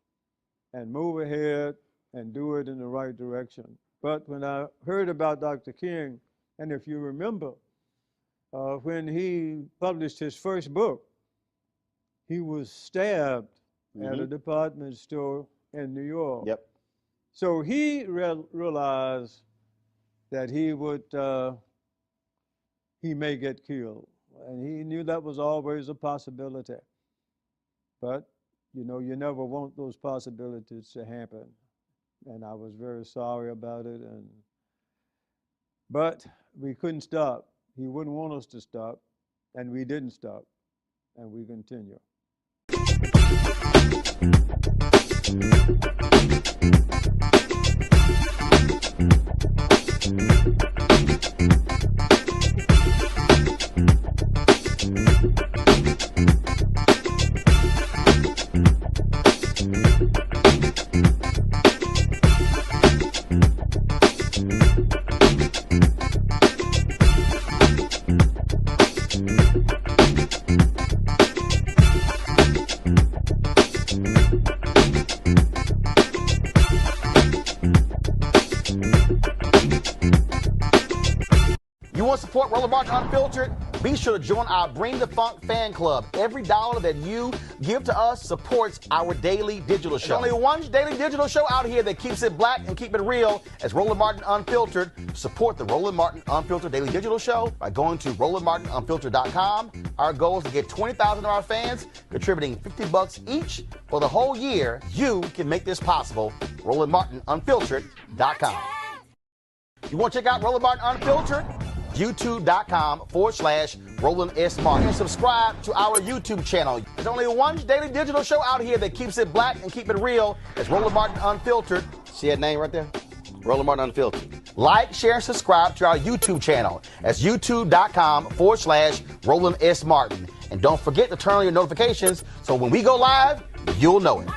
and move ahead and do it in the right direction. But when I heard about Dr. King, and if you remember, when he published his first book, he was stabbed at a department store in New York. Yep. So he realized that he may get killed. And he knew that was always a possibility. But, you never want those possibilities to happen. And I was very sorry about it. But we couldn't stop. He wouldn't want us to stop. And we didn't stop. And we continue. want to support Roland Martin Unfiltered? Be sure to join our Bring the Funk fan club. Every dollar that you give to us supports our daily digital show. There's only one daily digital show out here that keeps it black and keep it real as Roland Martin Unfiltered. Support the Roland Martin Unfiltered daily digital show by going to RolandMartinUnfiltered.com. Our goal is to get 20,000 of our fans contributing $50 each for the whole year. You can make this possible. RolandMartinUnfiltered.com. You want to check out Roland Martin Unfiltered? YouTube.com/Roland S. Martin. And subscribe to our YouTube channel. There's only one daily digital show out here that keeps it black and keep it real. It's Roland Martin Unfiltered. See that name right there? Roland Martin Unfiltered. Like, share, and subscribe to our YouTube channel. That's YouTube.com/Roland S. Martin. And don't forget to turn on your notifications so when we go live, you'll know it.